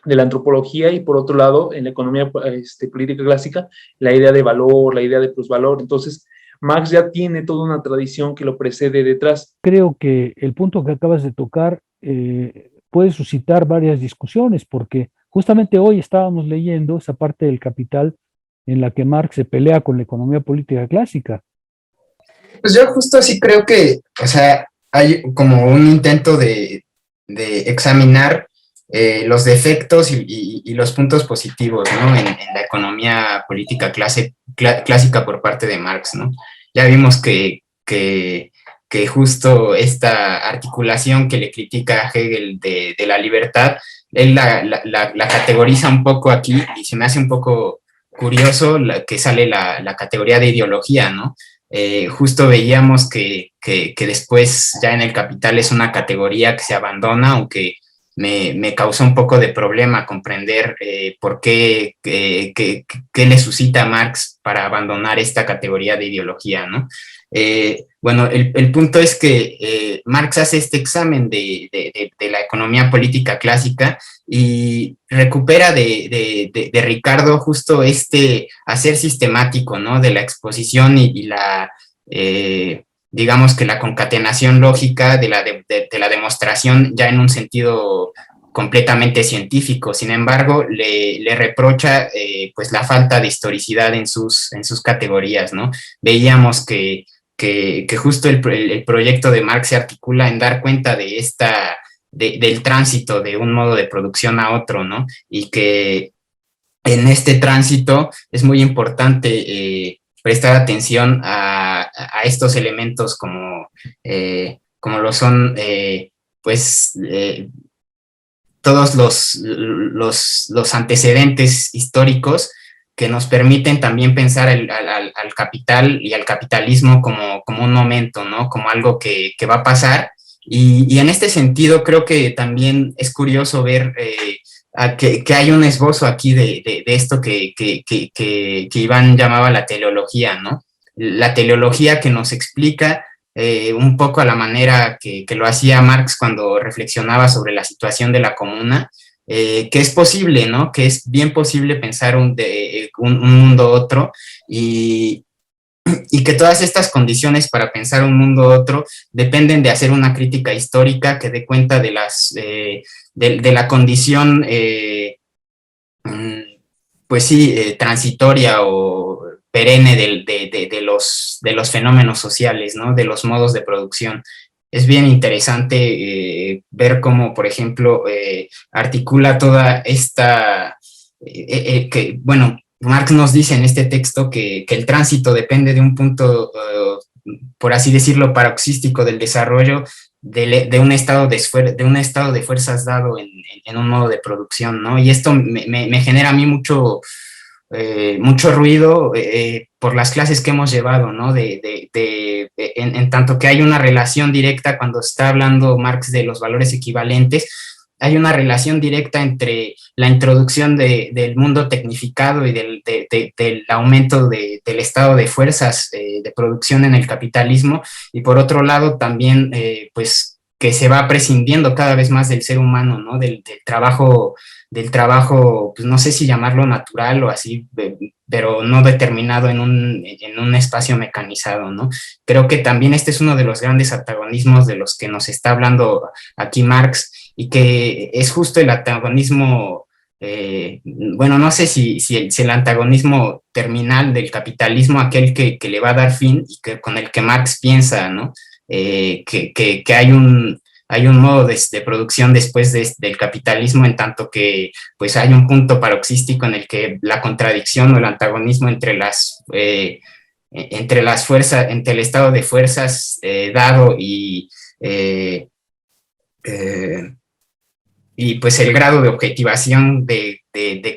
de la antropología, y por otro lado, en la economía política clásica, la idea de valor, la idea de plusvalor. Entonces, Marx ya tiene toda una tradición que lo precede detrás. Creo que el punto que acabas de tocar puede suscitar varias discusiones, porque justamente hoy estábamos leyendo esa parte del Capital en la que Marx se pelea con la economía política clásica. Pues yo justo sí creo que, o sea, hay como un intento de examinar los defectos y los puntos positivos, ¿no? En la economía política clásica por parte de Marx, ¿no? Ya vimos que justo esta articulación que le critica a Hegel de la libertad, él la categoriza un poco aquí, y se me hace un poco curioso que sale la categoría de ideología, ¿no? Justo veíamos que después ya en el Capital es una categoría que se abandona, aunque me causó un poco de problema comprender por qué le suscita a Marx para abandonar esta categoría de ideología, ¿no? Bueno, el punto es que Marx hace este examen de la economía política clásica y recupera de Ricardo justo hacer sistemático, ¿no? De la exposición y la, digamos que la concatenación lógica de la demostración ya en un sentido completamente científico. Sin embargo, le reprocha pues la falta de historicidad en sus categorías, ¿no? Veíamos que justo el proyecto de Marx se articula en dar cuenta de del tránsito de un modo de producción a otro, ¿no? Y que en este tránsito es muy importante prestar atención a estos elementos como lo son, pues, todos los antecedentes históricos que nos permiten también pensar al capital y al capitalismo como un momento, ¿no? Como algo que va a pasar. Y en este sentido creo que también es curioso ver que hay un esbozo aquí de esto que Iván llamaba la teleología, ¿no? La teleología que nos explica un poco a la manera que lo hacía Marx cuando reflexionaba sobre la situación de la comuna, que es posible, ¿no? Que es bien posible pensar un mundo otro y que todas estas condiciones para pensar un mundo otro dependen de hacer una crítica histórica que dé cuenta de la condición, pues sí, transitoria o perenne de los fenómenos sociales, ¿no? De los modos de producción. Es bien interesante ver cómo, por ejemplo, articula toda esta, bueno, Marx nos dice en este texto que el tránsito depende de un punto, por así decirlo, paroxístico del desarrollo de un estado de fuerzas dado en un modo de producción, ¿no? Y esto me genera a mí mucho ruido por las clases que hemos llevado, ¿no? En tanto que hay una relación directa cuando está hablando Marx de los valores equivalentes, hay una relación directa entre la introducción del mundo tecnificado y del aumento del estado de fuerzas de producción en el capitalismo, y por otro lado también, pues, que se va prescindiendo cada vez más del ser humano, ¿no? Del trabajo, pues no sé si llamarlo natural o así, pero no determinado en un espacio mecanizado, ¿no? Creo que también este es uno de los grandes antagonismos de los que nos está hablando aquí Marx, y que es justo el antagonismo, bueno, no sé si el antagonismo terminal del capitalismo, aquel que le va a dar fin y con el que Marx piensa, ¿no? Que hay un modo de producción después del capitalismo, en tanto que pues hay un punto paroxístico en el que la contradicción o el antagonismo entre las fuerzas, entre el estado de fuerzas dado y pues el grado de objetivación de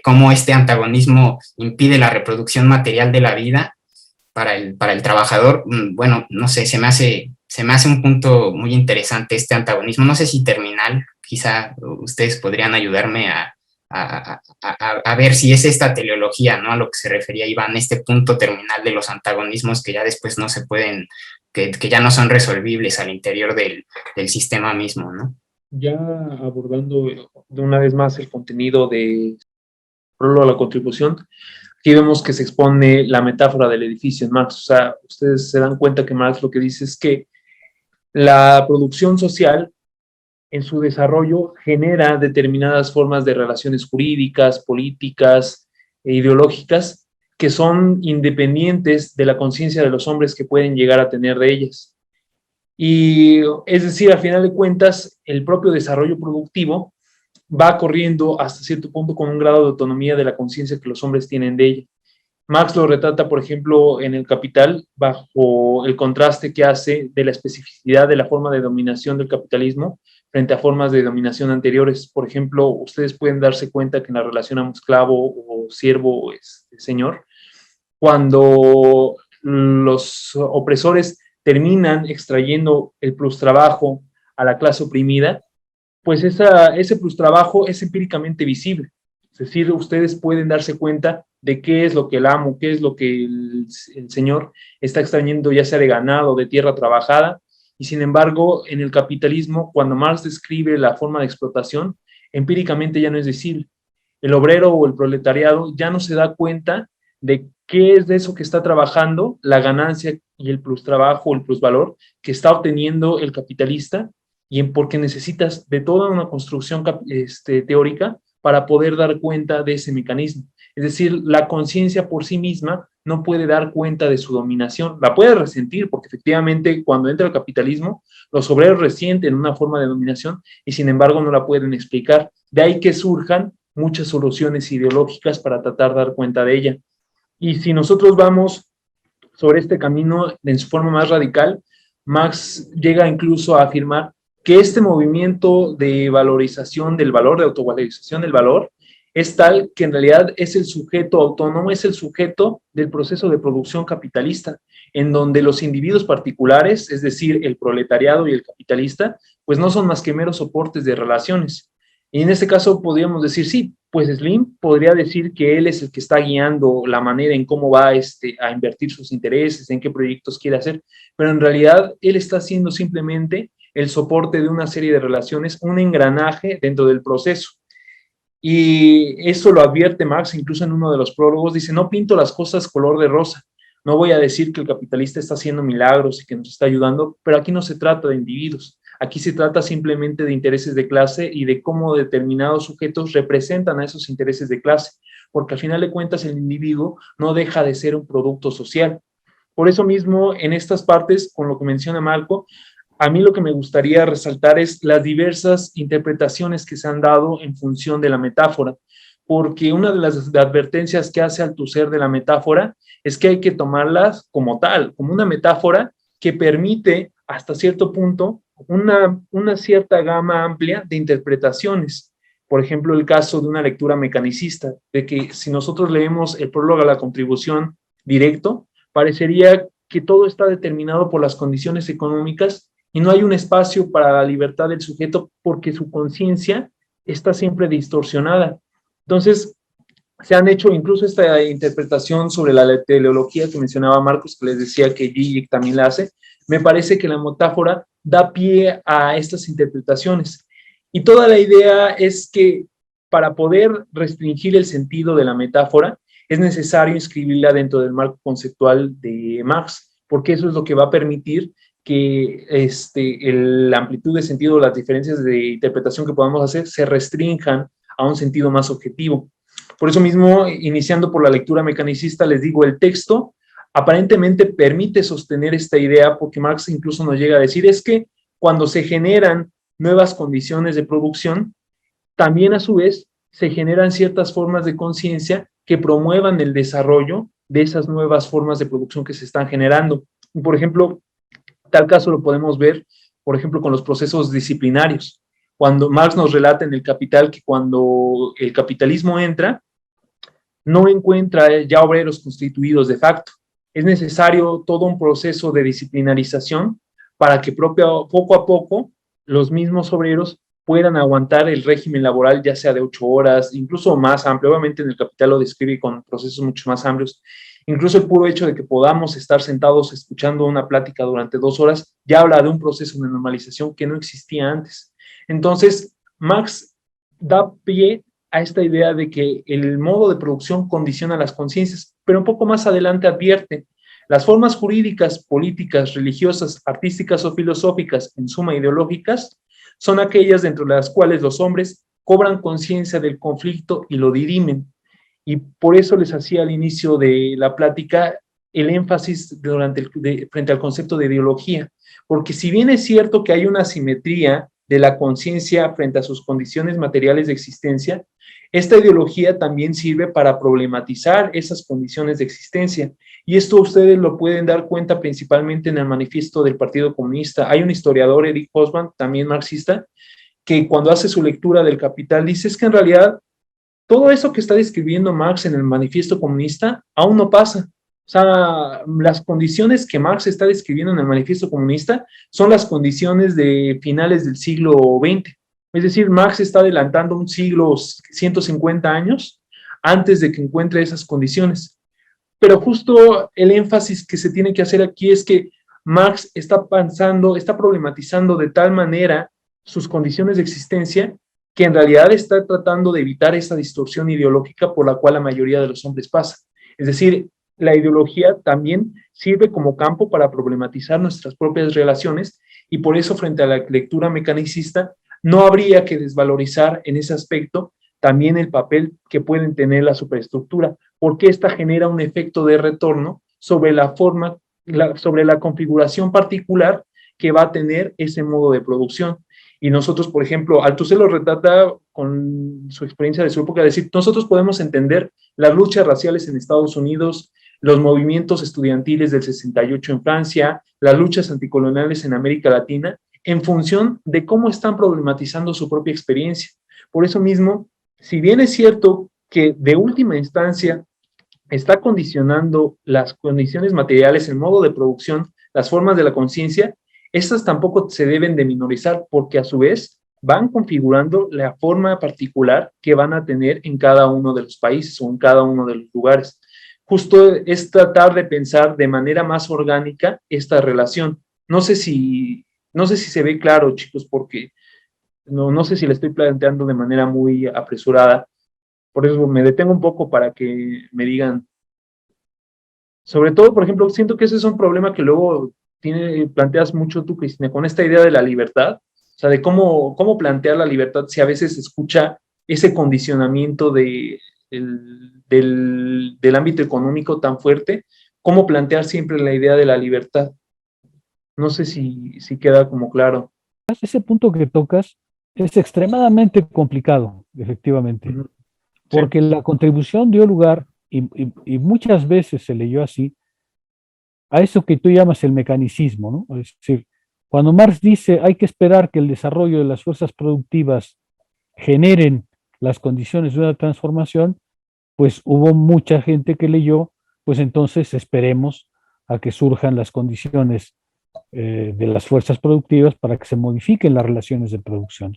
cómo este antagonismo impide la reproducción material de la vida para el trabajador. Bueno, no sé, se me hace un punto muy interesante este antagonismo, no sé si terminal, quizá ustedes podrían ayudarme a ver si es esta teleología, ¿no? A lo que se refería Iván, este punto terminal de los antagonismos que ya después no se pueden, que ya no son resolvibles al interior del sistema mismo, ¿no? Ya abordando de una vez más el contenido de la contribución, aquí vemos que se expone la metáfora del edificio en Marx. O sea, ustedes se dan cuenta que Marx lo que dice es que la producción social en su desarrollo genera determinadas formas de relaciones jurídicas, políticas e ideológicas que son independientes de la conciencia de los hombres que pueden llegar a tener de ellas. Y es decir, al final de cuentas, el propio desarrollo productivo va corriendo hasta cierto punto con un grado de autonomía de la conciencia que los hombres tienen de ella. Marx lo retrata, por ejemplo, en El Capital, bajo el contraste que hace de la especificidad de la forma de dominación del capitalismo frente a formas de dominación anteriores. Por ejemplo, ustedes pueden darse cuenta que en la relación amo-esclavo o siervo-señor, cuando los opresores terminan extrayendo el plustrabajo a la clase oprimida, pues ese plustrabajo es empíricamente visible. Es decir, ustedes pueden darse cuenta de qué es lo que el amo, qué es lo que el señor está extrayendo, ya sea de ganado o de tierra trabajada, y sin embargo, en el capitalismo, cuando Marx describe la forma de explotación, empíricamente ya no es visible. El obrero o el proletariado ya no se da cuenta de qué es de eso que está trabajando, la ganancia y el plustrabajo o el plusvalor que está obteniendo el capitalista, y porque necesitas de toda una construcción teórica para poder dar cuenta de ese mecanismo. Es decir, la conciencia por sí misma no puede dar cuenta de su dominación, la puede resentir, porque efectivamente cuando entra el capitalismo, los obreros resienten una forma de dominación y sin embargo no la pueden explicar. De ahí que surjan muchas soluciones ideológicas para tratar de dar cuenta de ella. Y si nosotros vamos sobre este camino en su forma más radical, Marx llega incluso a afirmar que este movimiento de valorización del valor, de autovalorización del valor, es tal que en realidad es el sujeto autónomo, es el sujeto del proceso de producción capitalista, en donde los individuos particulares, es decir, el proletariado y el capitalista, pues no son más que meros soportes de relaciones. Y en este caso podríamos decir, sí, pues Slim podría decir que él es el que está guiando la manera en cómo va a invertir sus intereses, en qué proyectos quiere hacer, pero en realidad él está siendo simplemente el soporte de una serie de relaciones, un engranaje dentro del proceso. Y esto lo advierte Marx incluso en uno de los prólogos, dice, no pinto las cosas color de rosa, no voy a decir que el capitalista está haciendo milagros y que nos está ayudando, pero aquí no se trata de individuos, aquí se trata simplemente de intereses de clase y de cómo determinados sujetos representan a esos intereses de clase, porque al final de cuentas el individuo no deja de ser un producto social. Por eso mismo, en estas partes, con lo que menciona Marco, a mí lo que me gustaría resaltar es las diversas interpretaciones que se han dado en función de la metáfora, porque una de las advertencias que hace Althusser de la metáfora es que hay que tomarlas como tal, como una metáfora que permite hasta cierto punto una cierta gama amplia de interpretaciones. Por ejemplo, el caso de una lectura mecanicista, de que si nosotros leemos el prólogo a la contribución directo, parecería que todo está determinado por las condiciones económicas y no hay un espacio para la libertad del sujeto porque su conciencia está siempre distorsionada. Entonces, se han hecho incluso esta interpretación sobre la teleología que mencionaba Marcos, que les decía que Zizek también la hace. Me parece que la metáfora da pie a estas interpretaciones. Y toda la idea es que para poder restringir el sentido de la metáfora, es necesario inscribirla dentro del marco conceptual de Marx, porque eso es lo que va a permitir que la amplitud de sentido, las diferencias de interpretación que podamos hacer se restrinjan a un sentido más objetivo. Por eso mismo, iniciando por la lectura mecanicista, les digo, el texto aparentemente permite sostener esta idea, porque Marx incluso nos llega a decir, es que cuando se generan nuevas condiciones de producción, también a su vez se generan ciertas formas de conciencia que promuevan el desarrollo de esas nuevas formas de producción que se están generando. Por ejemplo, tal caso lo podemos ver, por ejemplo, con los procesos disciplinarios. Cuando Marx nos relata en El Capital que cuando el capitalismo entra, no encuentra ya obreros constituidos de facto. Es necesario todo un proceso de disciplinarización para que poco a poco los mismos obreros puedan aguantar el régimen laboral, ya sea de 8 horas, incluso más amplio. Obviamente en El Capital lo describe con procesos mucho más amplios. Incluso el puro hecho de que podamos estar sentados escuchando una plática durante 2 horas ya habla de un proceso de normalización que no existía antes. Entonces, Marx da pie a esta idea de que el modo de producción condiciona las conciencias, pero un poco más adelante advierte, las formas jurídicas, políticas, religiosas, artísticas o filosóficas, en suma ideológicas, son aquellas dentro de las cuales los hombres cobran conciencia del conflicto y lo dirimen. Y por eso les hacía al inicio de la plática el énfasis frente al concepto de ideología, porque si bien es cierto que hay una asimetría de la conciencia frente a sus condiciones materiales de existencia, esta ideología también sirve para problematizar esas condiciones de existencia. Y esto ustedes lo pueden dar cuenta principalmente en el manifiesto del Partido Comunista. Hay un historiador, Eric Hobsbawm, también marxista, que cuando hace su lectura del Capital dice es que en realidad todo eso que está describiendo Marx en el manifiesto comunista aún no pasa. O sea, las condiciones que Marx está describiendo en el manifiesto comunista son las condiciones de finales del siglo XX. Es decir, Marx está adelantando un siglo, 150 años, antes de que encuentre esas condiciones. Pero justo el énfasis que se tiene que hacer aquí es que Marx está pensando, está problematizando de tal manera sus condiciones de existencia que en realidad está tratando de evitar esa distorsión ideológica por la cual la mayoría de los hombres pasa. Es decir, la ideología también sirve como campo para problematizar nuestras propias relaciones y por eso frente a la lectura mecanicista no habría que desvalorizar en ese aspecto también el papel que pueden tener la superestructura, porque esta genera un efecto de retorno sobre la forma, sobre la configuración particular que va a tener ese modo de producción. Y nosotros, por ejemplo, Althusser lo retrata con su experiencia de su época, decir, nosotros podemos entender las luchas raciales en Estados Unidos, los movimientos estudiantiles del 68 en Francia, las luchas anticoloniales en América Latina, en función de cómo están problematizando su propia experiencia. Por eso mismo, si bien es cierto que de última instancia está condicionando las condiciones materiales, el modo de producción, las formas de la conciencia, estas tampoco se deben de minorizar, porque a su vez van configurando la forma particular que van a tener en cada uno de los países o en cada uno de los lugares. Justo es tratar de pensar de manera más orgánica esta relación. No sé si se ve claro, chicos, porque no sé si le estoy planteando de manera muy apresurada. Por eso me detengo un poco para que me digan. Sobre todo, por ejemplo, siento que ese es un problema que luego planteas mucho tú, Cristina, con esta idea de la libertad, o sea, de cómo plantear la libertad si a veces se escucha ese condicionamiento del ámbito económico tan fuerte, cómo plantear siempre la idea de la libertad. No sé si queda como claro. Ese punto que tocas es extremadamente complicado, efectivamente, Sí. porque la contribución dio lugar, y muchas veces se leyó así, a eso que tú llamas el mecanicismo, ¿no? Es decir, cuando Marx dice hay que esperar que el desarrollo de las fuerzas productivas generen las condiciones de una transformación, pues hubo mucha gente que leyó, pues entonces esperemos a que surjan las condiciones de las fuerzas productivas para que se modifiquen las relaciones de producción.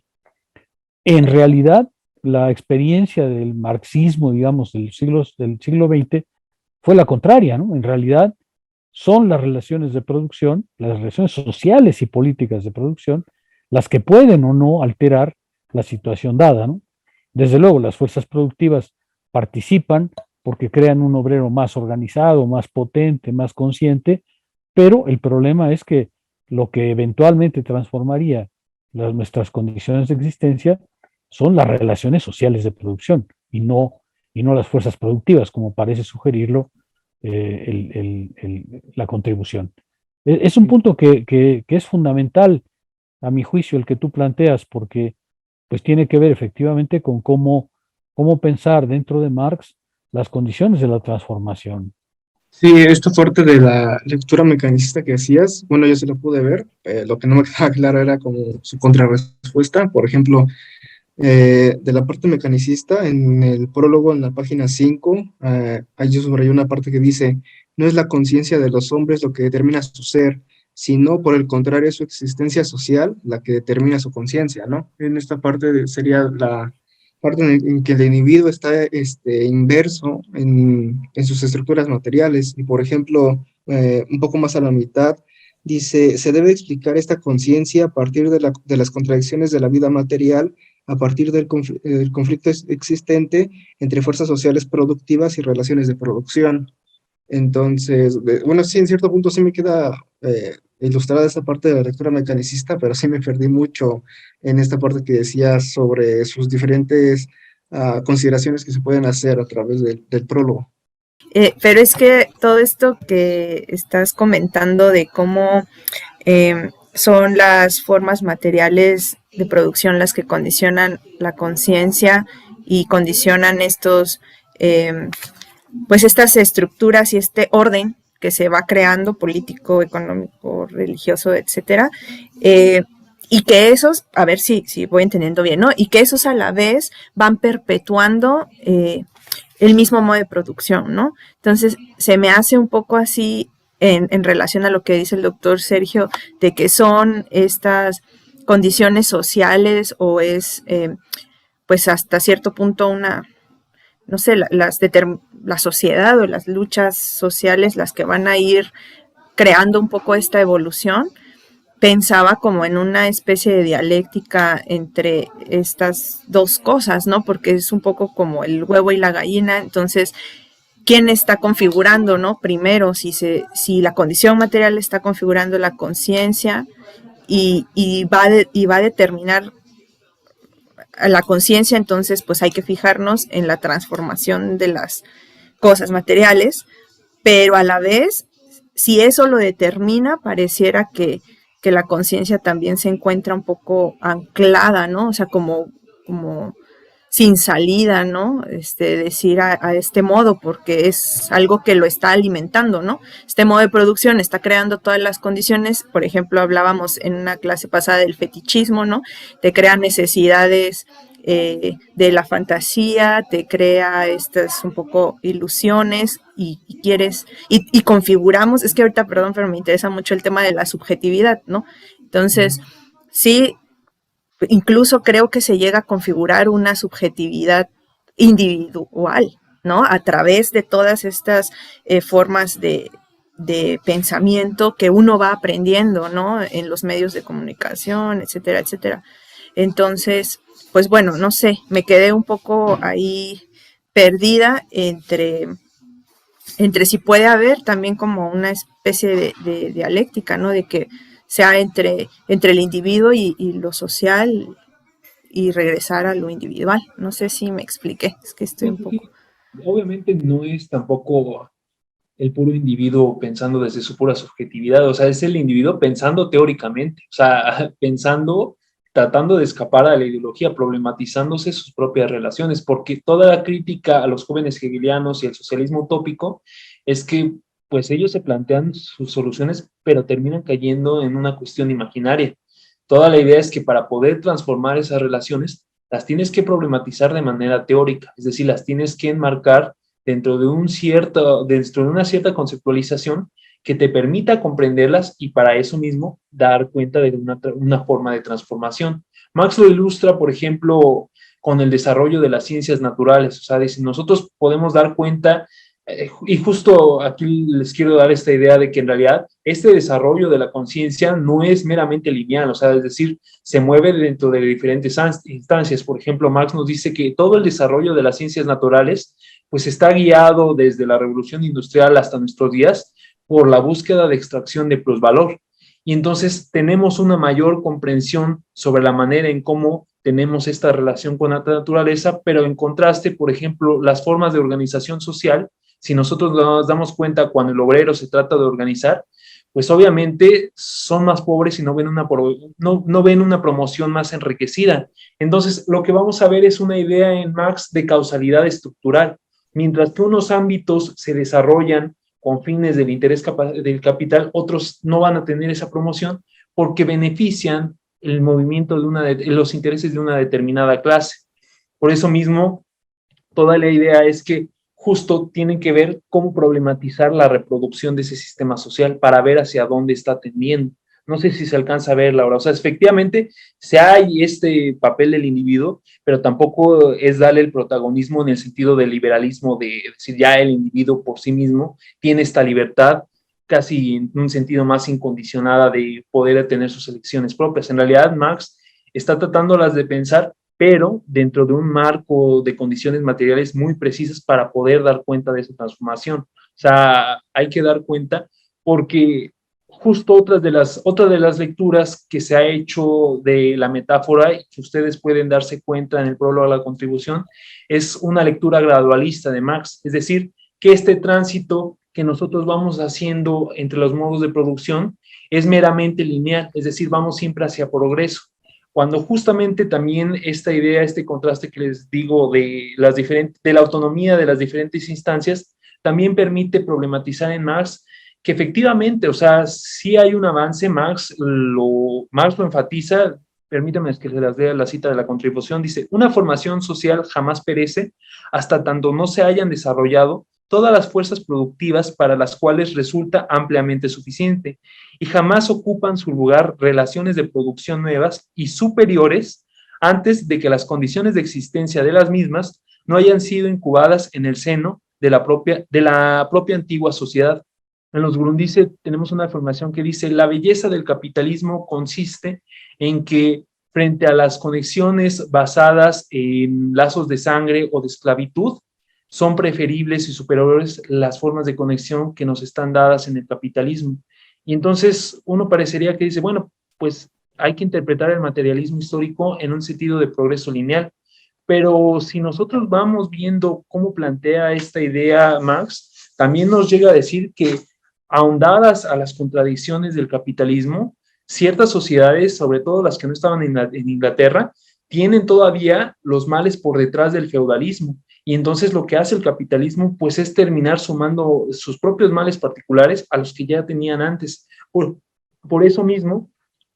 En realidad, la experiencia del marxismo, digamos, del siglo XX fue la contraria, ¿no? En realidad, son las relaciones de producción, las relaciones sociales y políticas de producción, las que pueden o no alterar la situación dada, ¿no? Desde luego, las fuerzas productivas participan porque crean un obrero más organizado, más potente, más consciente, pero el problema es que lo que eventualmente transformaría nuestras condiciones de existencia son las relaciones sociales de producción y no las fuerzas productivas, como parece sugerirlo la contribución. Es un punto que es fundamental, a mi juicio, el que tú planteas, porque pues tiene que ver efectivamente con cómo pensar dentro de Marx las condiciones de la transformación. Sí, esta parte de la lectura mecanicista que hacías, bueno, yo se lo pude ver, lo que no me quedaba claro era como su contrarrespuesta, por ejemplo, de la parte mecanicista, en el prólogo, en la página 5, ahí yo subrayé una parte que dice, no es la conciencia de los hombres lo que determina su ser, sino por el contrario su existencia social la que determina su conciencia, ¿no? En esta parte sería la parte en que el individuo está inverso en sus estructuras materiales, y por ejemplo, un poco más a la mitad, dice, se debe explicar esta conciencia a partir de las contradicciones de la vida material, a partir del conflicto existente entre fuerzas sociales productivas y relaciones de producción. Entonces, bueno, sí, en cierto punto sí me queda ilustrada esta parte de la lectura mecanicista, pero sí me perdí mucho en esta parte que decía sobre sus diferentes consideraciones que se pueden hacer a través del prólogo. Pero es que todo esto que estás comentando de cómo son las formas materiales de producción las que condicionan la conciencia y condicionan pues estas estructuras y este orden que se va creando, político, económico, religioso, etcétera, y que esos, a ver si voy entendiendo bien, ¿no? Y que esos a la vez van perpetuando el mismo modo de producción, ¿no? Entonces, se me hace un poco así en relación a lo que dice el doctor Sergio, de que son estas condiciones sociales o es, pues hasta cierto punto no sé, la sociedad o las luchas sociales las que van a ir creando un poco esta evolución. Pensaba como en una especie de dialéctica entre estas dos cosas, ¿no? Porque es un poco como el huevo y la gallina. Entonces, ¿quién está configurando, no? Primero, si la condición material está configurando la conciencia y va a determinar a la conciencia, entonces pues hay que fijarnos en la transformación de las cosas materiales, pero a la vez, si eso lo determina, pareciera que la conciencia también se encuentra un poco anclada, ¿no? O sea, como sin salida, ¿no? Decir a este modo, porque es algo que lo está alimentando, ¿no? Este modo de producción está creando todas las condiciones. Por ejemplo, hablábamos en una clase pasada del fetichismo, ¿no? Te crea necesidades de la fantasía, te crea estas un poco ilusiones y quieres, y configuramos, es que ahorita, perdón, pero me interesa mucho el tema de la subjetividad, ¿no? Entonces, sí, incluso creo que se llega a configurar una subjetividad individual, ¿no? A través de todas estas formas de pensamiento que uno va aprendiendo, ¿no? En los medios de comunicación, etcétera, etcétera. Entonces, pues bueno, no sé, me quedé un poco ahí perdida entre si puede haber también como una especie de dialéctica, ¿no? De que sea entre el individuo y lo social y regresar a lo individual. No sé si me expliqué, es que estoy un poco... Obviamente no es tampoco el puro individuo pensando desde su pura subjetividad, o sea, es el individuo pensando teóricamente, o sea, pensando, tratando de escapar a la ideología, problematizándose sus propias relaciones, porque toda la crítica a los jóvenes hegelianos y al socialismo utópico es que pues ellos se plantean sus soluciones, pero terminan cayendo en una cuestión imaginaria. Toda la idea es que para poder transformar esas relaciones, las tienes que problematizar de manera teórica, es decir, las tienes que enmarcar dentro de una cierta conceptualización que te permita comprenderlas y para eso mismo dar cuenta de una forma de transformación. Marx lo ilustra, por ejemplo, con el desarrollo de las ciencias naturales, o sea, dice, nosotros podemos dar cuenta, y justo aquí les quiero dar esta idea de que en realidad este desarrollo de la conciencia no es meramente lineal, o sea, es decir, se mueve dentro de diferentes instancias. Por ejemplo, Marx nos dice que todo el desarrollo de las ciencias naturales pues está guiado desde la revolución industrial hasta nuestros días por la búsqueda de extracción de plusvalor. Y entonces tenemos una mayor comprensión sobre la manera en cómo tenemos esta relación con la naturaleza, pero en contraste, por ejemplo, las formas de organización social, si nosotros nos damos cuenta cuando el obrero se trata de organizar, pues obviamente son más pobres y no ven una promoción más enriquecida. Entonces, lo que vamos a ver es una idea en Marx de causalidad estructural. Mientras que unos ámbitos se desarrollan con fines del interés del capital, otros no van a tener esa promoción porque benefician el movimiento los intereses de una determinada clase. Por eso mismo, toda la idea es que justo tienen que ver cómo problematizar la reproducción de ese sistema social para ver hacia dónde está tendiendo. No sé si se alcanza a ver, Laura. O sea, efectivamente, se hay este papel del individuo, pero tampoco es darle el protagonismo en el sentido del liberalismo, de decir ya el individuo por sí mismo tiene esta libertad casi en un sentido más incondicionada de poder tener sus elecciones propias. En realidad, Marx está tratándolas de pensar, pero dentro de un marco de condiciones materiales muy precisas para poder dar cuenta de esa transformación. O sea, hay que dar cuenta porque justo otra de las lecturas que se ha hecho de la metáfora y que ustedes pueden darse cuenta en el prólogo a la contribución es una lectura gradualista de Marx, es decir, que este tránsito que nosotros vamos haciendo entre los modos de producción es meramente lineal, es decir, vamos siempre hacia progreso. Cuando justamente también esta idea, este contraste que les digo de la autonomía de las diferentes instancias, también permite problematizar en Marx que efectivamente, o sea, sí hay un avance. Marx lo enfatiza, permítanme que se las lea la cita de la contribución, dice, una formación social jamás perece hasta tanto no se hayan desarrollado todas las fuerzas productivas para las cuales resulta ampliamente suficiente y jamás ocupan su lugar relaciones de producción nuevas y superiores antes de que las condiciones de existencia de las mismas no hayan sido incubadas en el seno de la propia antigua sociedad. En los Grundrisse tenemos una afirmación que dice, la belleza del capitalismo consiste en que frente a las conexiones basadas en lazos de sangre o de esclavitud, son preferibles y superiores las formas de conexión que nos están dadas en el capitalismo. Y entonces uno parecería que dice, bueno, pues hay que interpretar el materialismo histórico en un sentido de progreso lineal. Pero si nosotros vamos viendo cómo plantea esta idea Marx, también nos llega a decir que, ahondadas a las contradicciones del capitalismo, ciertas sociedades, sobre todo las que no estaban en Inglaterra, tienen todavía los males por detrás del feudalismo. Y entonces lo que hace el capitalismo, pues, es terminar sumando sus propios males particulares a los que ya tenían antes. Por eso mismo,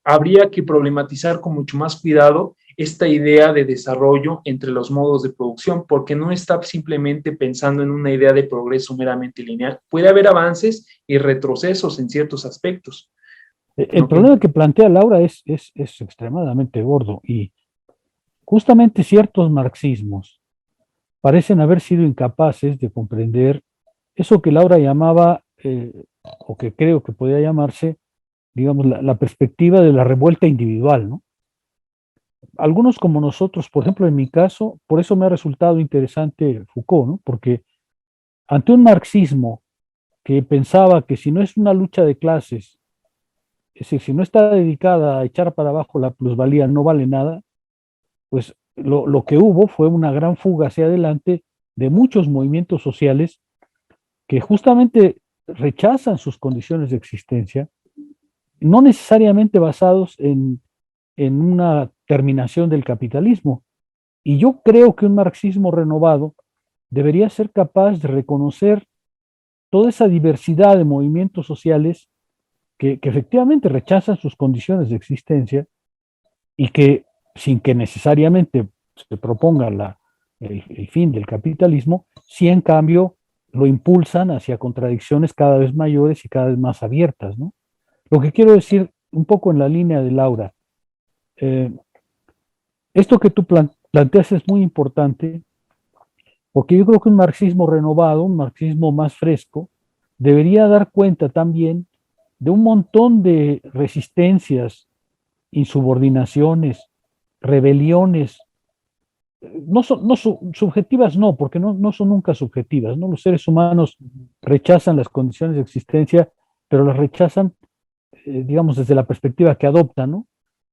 habría que problematizar con mucho más cuidado esta idea de desarrollo entre los modos de producción, porque no está simplemente pensando en una idea de progreso meramente lineal. Puede haber avances y retrocesos en ciertos aspectos. El problema que plantea Laura es extremadamente gordo, y justamente ciertos marxismos parecen haber sido incapaces de comprender eso que Laura llamaba, o que creo que podía llamarse, digamos, la perspectiva de la revuelta individual, ¿no? Algunos como nosotros, por ejemplo, en mi caso, por eso me ha resultado interesante Foucault, ¿no? Porque ante un marxismo que pensaba que si no es una lucha de clases, es decir, si no está dedicada a echar para abajo la plusvalía, no vale nada, pues lo que hubo fue una gran fuga hacia adelante de muchos movimientos sociales que justamente rechazan sus condiciones de existencia, no necesariamente basados en una terminación del capitalismo. Y yo creo que un marxismo renovado debería ser capaz de reconocer toda esa diversidad de movimientos sociales que efectivamente rechazan sus condiciones de existencia y que, sin que necesariamente se proponga el fin del capitalismo, sí en cambio lo impulsan hacia contradicciones cada vez mayores y cada vez más abiertas, ¿no? Lo que quiero decir, un poco en la línea de Laura, esto que tú planteas es muy importante, porque yo creo que un marxismo renovado, un marxismo más fresco, debería dar cuenta también de un montón de resistencias, insubordinaciones, rebeliones, no subjetivas, no, porque no son nunca subjetivas, ¿no? Los seres humanos rechazan las condiciones de existencia, pero las rechazan, digamos, desde la perspectiva que adoptan, ¿no?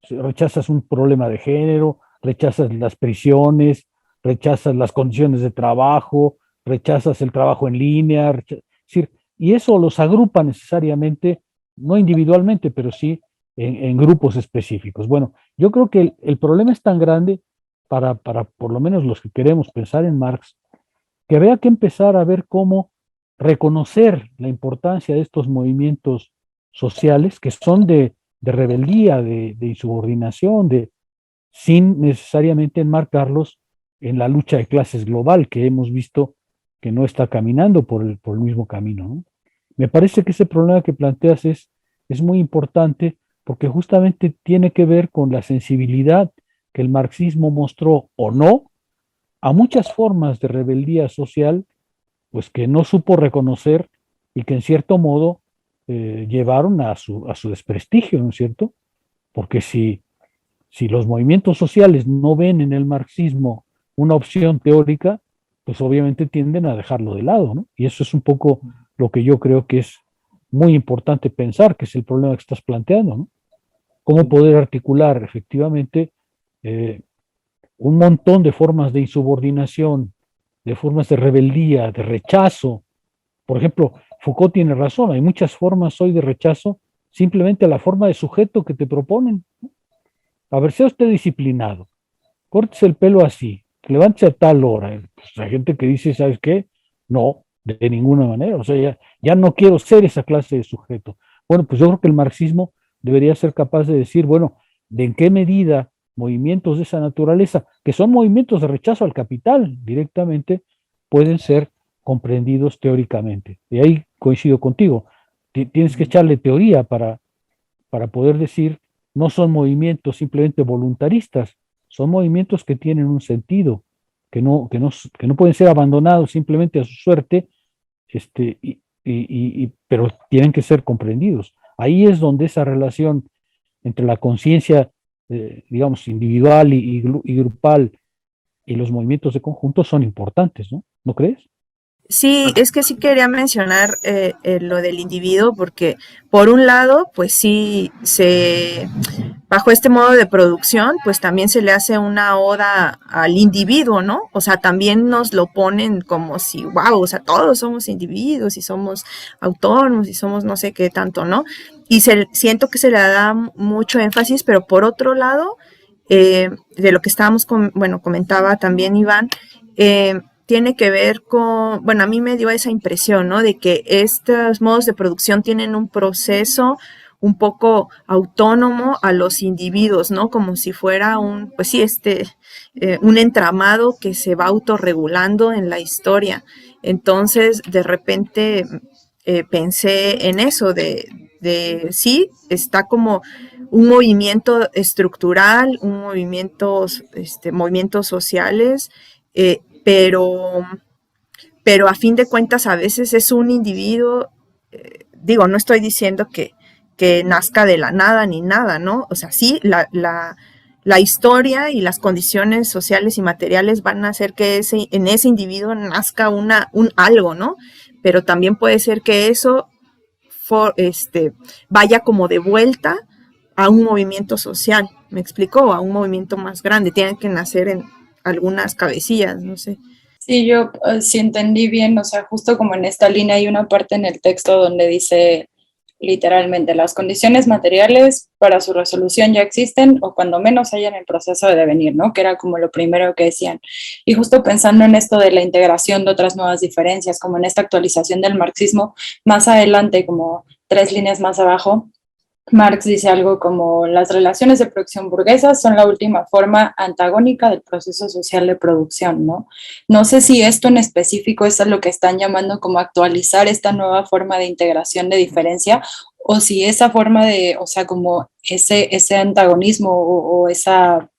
Rechazas un problema de género, rechazas las prisiones, rechazas las condiciones de trabajo, rechazas el trabajo en línea, es decir, y eso los agrupa necesariamente, no individualmente, pero sí en grupos específicos. Bueno, yo creo que el problema es tan grande para por lo menos los que queremos pensar en Marx, que habría que empezar a ver cómo reconocer la importancia de estos movimientos sociales que son de rebeldía, de insubordinación, sin necesariamente enmarcarlos en la lucha de clases global que hemos visto que no está caminando por el mismo camino, ¿no? Me parece que ese problema que planteas es muy importante porque justamente tiene que ver con la sensibilidad que el marxismo mostró o no a muchas formas de rebeldía social, pues que no supo reconocer y que en cierto modo llevaron a su desprestigio, ¿no es cierto? Porque si los movimientos sociales no ven en el marxismo una opción teórica, pues obviamente tienden a dejarlo de lado, ¿no? Y eso es un poco lo que yo creo que es muy importante pensar, que es el problema que estás planteando, ¿no? Cómo poder articular efectivamente un montón de formas de insubordinación, de formas de rebeldía, de rechazo. Por ejemplo, Foucault tiene razón, hay muchas formas hoy de rechazo simplemente a la forma de sujeto que te proponen. A ver, sea usted disciplinado, córtese el pelo así, levántese a tal hora. Pues hay gente que dice, ¿sabes qué? No, de ninguna manera. O sea, ya no quiero ser esa clase de sujeto. Bueno, pues yo creo que el marxismo debería ser capaz de decir, bueno, ¿de en qué medida movimientos de esa naturaleza, que son movimientos de rechazo al capital directamente, pueden ser comprendidos teóricamente? Y ahí coincido contigo. Tienes que echarle teoría para poder decir, no son movimientos simplemente voluntaristas, son movimientos que tienen un sentido, que no pueden ser abandonados simplemente a su suerte, pero tienen que ser comprendidos. Ahí es donde esa relación entre la conciencia, digamos, individual y grupal y los movimientos de conjunto son importantes, ¿no? ¿No crees? Sí, es que sí quería mencionar lo del individuo porque por un lado, pues sí, bajo este modo de producción, pues también se le hace una oda al individuo, ¿no? O sea, también nos lo ponen como si, wow, o sea, todos somos individuos y somos autónomos y somos no sé qué tanto, ¿no? Y siento que se le da mucho énfasis, pero por otro lado, de lo que estábamos, bueno, comentaba también Iván, tiene que ver con, bueno, a mí me dio esa impresión, ¿no? De que estos modos de producción tienen un proceso un poco autónomo a los individuos, ¿no? Como si fuera un, pues sí, un entramado que se va autorregulando en la historia. Entonces, de repente pensé en eso, sí, está como un movimiento estructural, un movimiento, movimientos sociales, pero a fin de cuentas a veces es un individuo, digo, no estoy diciendo que nazca de la nada ni nada, ¿no? O sea, sí, la historia y las condiciones sociales y materiales van a hacer que en ese individuo nazca un algo, ¿no? Pero también puede ser que eso vaya como de vuelta a un movimiento social, ¿me explico? A un movimiento más grande, tienen que nacer en algunas cabecillas, no sé. Sí, yo sí entendí bien, o sea, justo como en esta línea hay una parte en el texto donde dice literalmente, las condiciones materiales para su resolución ya existen o cuando menos hayan en proceso de devenir, ¿no? Que era como lo primero que decían. Y justo pensando en esto de la integración de otras nuevas diferencias, como en esta actualización del marxismo, más adelante, como 3 líneas más abajo, Marx dice algo como las relaciones de producción burguesas son la última forma antagónica del proceso social de producción, ¿no? No sé si esto en específico es a lo que están llamando como actualizar esta nueva forma de integración de diferencia, o si esa forma de, o sea, como ese antagonismo o esa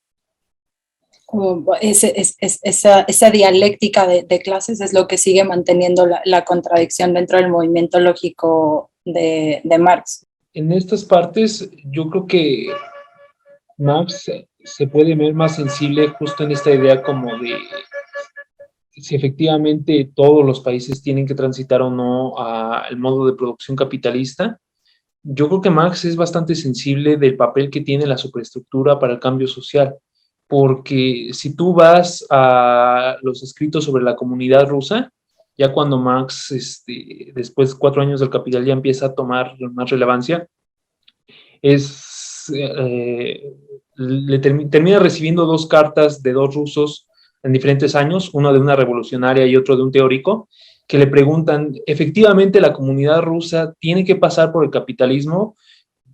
dialéctica de clases es lo que sigue manteniendo la contradicción dentro del movimiento lógico de Marx. En estas partes, yo creo que Marx se puede ver más sensible justo en esta idea como de si efectivamente todos los países tienen que transitar o no al modo de producción capitalista. Yo creo que Marx es bastante sensible del papel que tiene la superestructura para el cambio social, porque si tú vas a los escritos sobre la comunidad rusa, ya cuando Marx, después de 4 años del Capital, ya empieza a tomar más relevancia, termina recibiendo 2 cartas de 2 rusos en diferentes años, uno de una revolucionaria y otro de un teórico, que le preguntan, ¿efectivamente la comunidad rusa tiene que pasar por el capitalismo?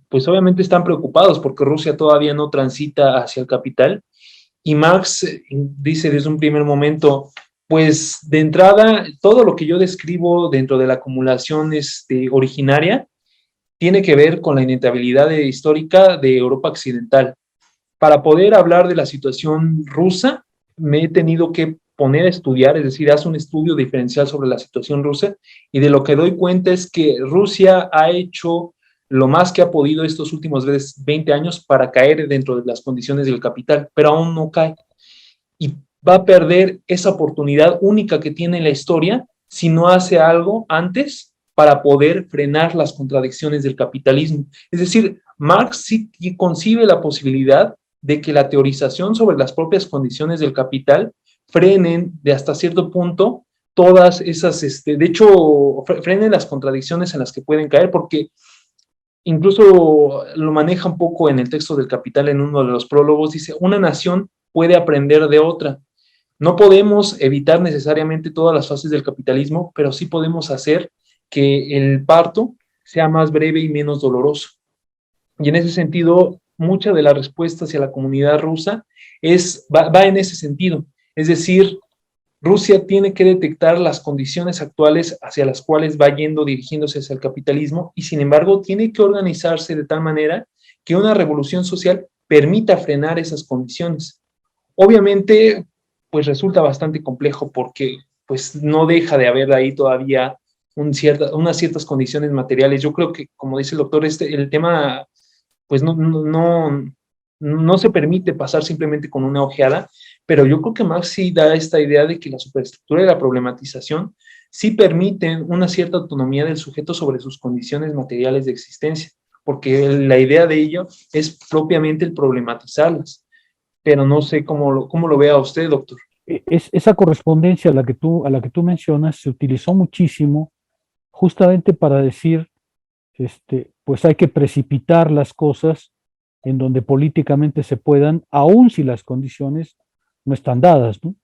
Pues obviamente están preocupados porque Rusia todavía no transita hacia el capital. Y Marx dice desde un primer momento, pues de entrada, todo lo que yo describo dentro de la acumulación originaria tiene que ver con la inestabilidad histórica de Europa Occidental. Para poder hablar de la situación rusa, me he tenido que poner a estudiar, es decir, hace un estudio diferencial sobre la situación rusa, y de lo que doy cuenta es que Rusia ha hecho lo más que ha podido estos últimos 20 años para caer dentro de las condiciones del capital, pero aún no cae. Y va a perder esa oportunidad única que tiene en la historia si no hace algo antes para poder frenar las contradicciones del capitalismo. Es decir, Marx sí concibe la posibilidad de que la teorización sobre las propias condiciones del capital frenen de hasta cierto punto todas esas, de hecho, frenen las contradicciones en las que pueden caer, porque incluso lo maneja un poco en el texto del Capital, en uno de los prólogos, dice, una nación puede aprender de otra. No podemos evitar necesariamente todas las fases del capitalismo, pero sí podemos hacer que el parto sea más breve y menos doloroso. Y en ese sentido, mucha de la respuesta hacia la comunidad rusa va en ese sentido. Es decir, Rusia tiene que detectar las condiciones actuales hacia las cuales va dirigiéndose hacia el capitalismo, y sin embargo tiene que organizarse de tal manera que una revolución social permita frenar esas condiciones. Obviamente, pues resulta bastante complejo porque pues no deja de haber ahí todavía unas ciertas condiciones materiales. Yo creo que, como dice el doctor, el tema pues no se permite pasar simplemente con una ojeada, pero yo creo que Marx sí da esta idea de que la superestructura y la problematización sí permiten una cierta autonomía del sujeto sobre sus condiciones materiales de existencia. porque la idea de ello es propiamente el problematizarlas, pero no sé cómo lo vea usted, doctor. Esa correspondencia a la que tú mencionas se utilizó muchísimo justamente para decir, pues hay que precipitar las cosas en donde políticamente se puedan, aun si las condiciones no están dadas, ¿no?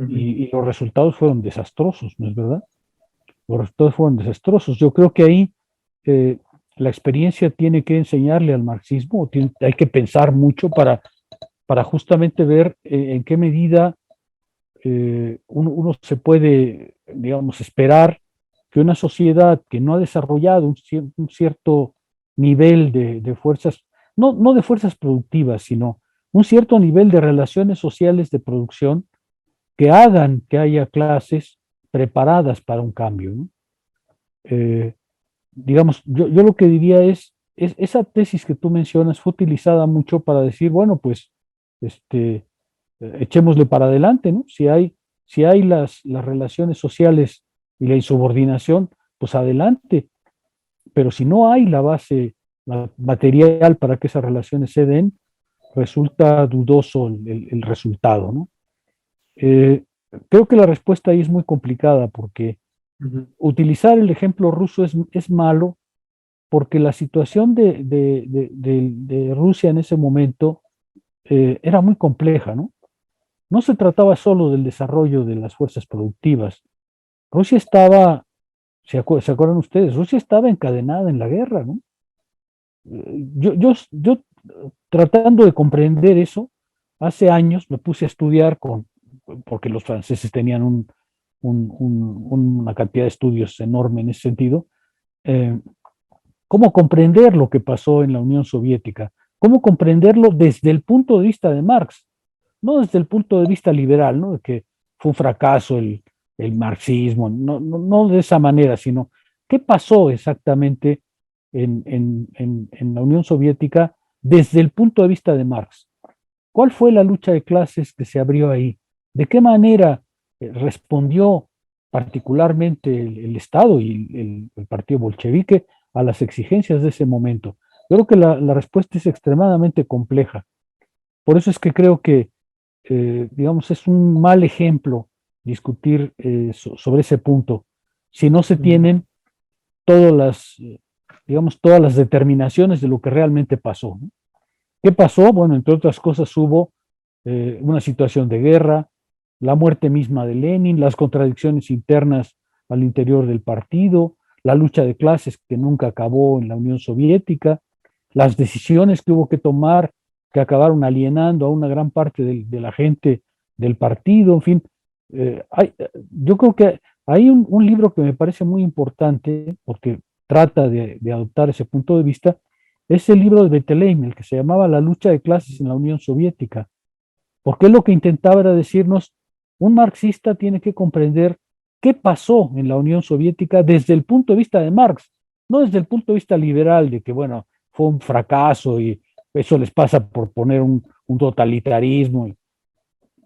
Y los resultados fueron desastrosos, ¿no es verdad? Los resultados fueron desastrosos. Yo creo que ahí la experiencia tiene que enseñarle al marxismo, hay que pensar mucho para justamente ver en qué medida uno se puede, digamos, esperar que una sociedad que no ha desarrollado un cierto nivel de fuerzas, no de fuerzas productivas, sino un cierto nivel de relaciones sociales de producción que hagan que haya clases preparadas para un cambio, ¿no? Digamos, yo lo que diría es esa tesis que tú mencionas fue utilizada mucho para decir, bueno, pues, echémosle para adelante, ¿no? Si hay las relaciones sociales y la insubordinación, pues adelante. Pero si no hay la base material para que esas relaciones se den, resulta dudoso el resultado, ¿no? Creo que la respuesta ahí es muy complicada porque utilizar el ejemplo ruso es malo porque la situación de Rusia en ese momento era muy compleja, ¿no? No se trataba solo del desarrollo de las fuerzas productivas. Rusia estaba, ¿se acuerdan ustedes? Rusia estaba encadenada en la guerra, ¿no? Yo tratando de comprender eso, hace años me puse a estudiar porque los franceses tenían una cantidad de estudios enorme en ese sentido, cómo comprender lo que pasó en la Unión Soviética, cómo comprenderlo desde el punto de vista de Marx, no desde el punto de vista liberal, ¿no? De que fue un fracaso el marxismo, no de esa manera, sino qué pasó exactamente en la Unión Soviética desde el punto de vista de Marx. ¿Cuál fue la lucha de clases que se abrió ahí? ¿De qué manera respondió particularmente el Estado y el partido bolchevique a las exigencias de ese momento? Yo creo que la respuesta es extremadamente compleja. Por eso es que creo que, digamos, es un mal ejemplo discutir sobre ese punto si no se tienen todas las determinaciones de lo que realmente pasó, ¿no? ¿Qué pasó? Bueno, entre otras cosas hubo una situación de guerra, la muerte misma de Lenin, las contradicciones internas al interior del partido, la lucha de clases que nunca acabó en la Unión Soviética, las decisiones que hubo que tomar que acabaron alienando a una gran parte de la gente del partido, en fin. Yo creo que hay un libro que me parece muy importante porque trata de adoptar ese punto de vista, es el libro de Bettelheim, el que se llamaba La lucha de clases en la Unión Soviética, porque él lo que intentaba era decirnos, un marxista tiene que comprender qué pasó en la Unión Soviética desde el punto de vista de Marx, no desde el punto de vista liberal, de que, bueno, fue un fracaso y eso les pasa por poner un totalitarismo.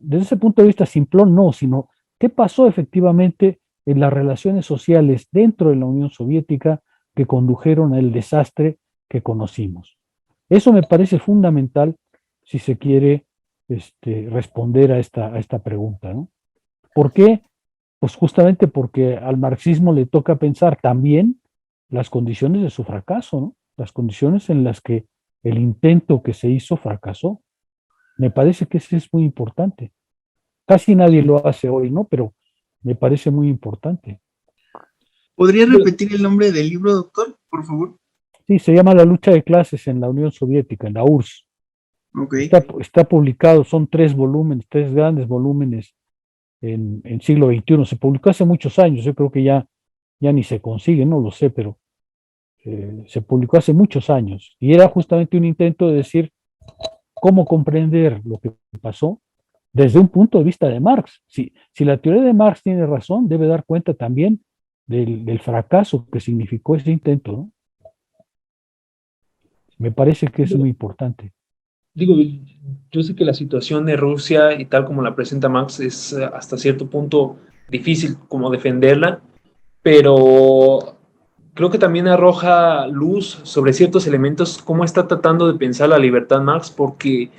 Desde ese punto de vista simplón, no, sino qué pasó efectivamente en las relaciones sociales dentro de la Unión Soviética que condujeron al desastre que conocimos. Eso me parece fundamental si se quiere responder a esta pregunta, ¿no? ¿Por qué? Pues justamente porque al marxismo le toca pensar también las condiciones de su fracaso, ¿no? Las condiciones en las que el intento que se hizo fracasó. Me parece que eso es muy importante. Casi nadie lo hace hoy, ¿no? Pero me parece muy importante. ¿Podría repetir el nombre del libro, doctor, por favor? Sí, se llama La lucha de clases en la Unión Soviética, en la URSS. Okay. Está publicado, son 3 volúmenes, 3 grandes volúmenes en siglo XXI. Se publicó hace muchos años, yo creo que ya ni se consigue, no lo sé, pero se publicó hace muchos años. Y era justamente un intento de decir cómo comprender lo que pasó desde un punto de vista de Marx. Si la teoría de Marx tiene razón, debe dar cuenta también del fracaso que significó ese intento, ¿no? Me parece que es muy importante. Digo, yo sé que la situación de Rusia y tal como la presenta Marx es hasta cierto punto difícil como defenderla, pero creo que también arroja luz sobre ciertos elementos, cómo está tratando de pensar la libertad Marx, porque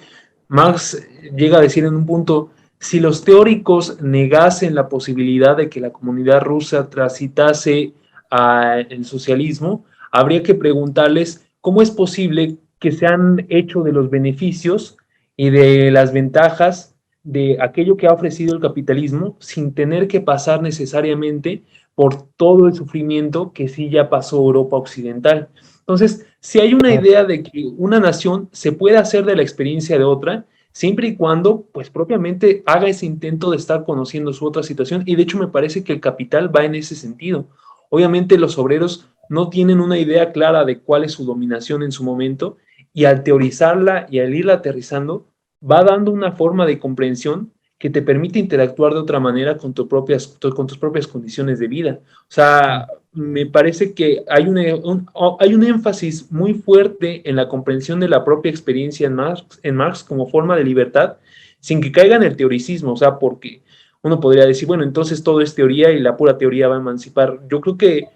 Marx llega a decir en un punto, si los teóricos negasen la posibilidad de que la comunidad rusa transitase al socialismo, habría que preguntarles cómo es posible que se han hecho de los beneficios y de las ventajas de aquello que ha ofrecido el capitalismo sin tener que pasar necesariamente por todo el sufrimiento que sí ya pasó Europa Occidental. Entonces, si hay una idea de que una nación se puede hacer de la experiencia de otra, siempre y cuando, pues propiamente haga ese intento de estar conociendo su otra situación, y de hecho me parece que el capital va en ese sentido. Obviamente los obreros no tienen una idea clara de cuál es su dominación en su momento, y al teorizarla y al irla aterrizando, va dando una forma de comprensión que te permite interactuar de otra manera con tus propias condiciones de vida. O sea, me parece que hay un énfasis muy fuerte en la comprensión de la propia experiencia en Marx como forma de libertad, sin que caiga en el teoricismo, o sea, porque uno podría decir, bueno, entonces todo es teoría y la pura teoría va a emancipar. Yo creo que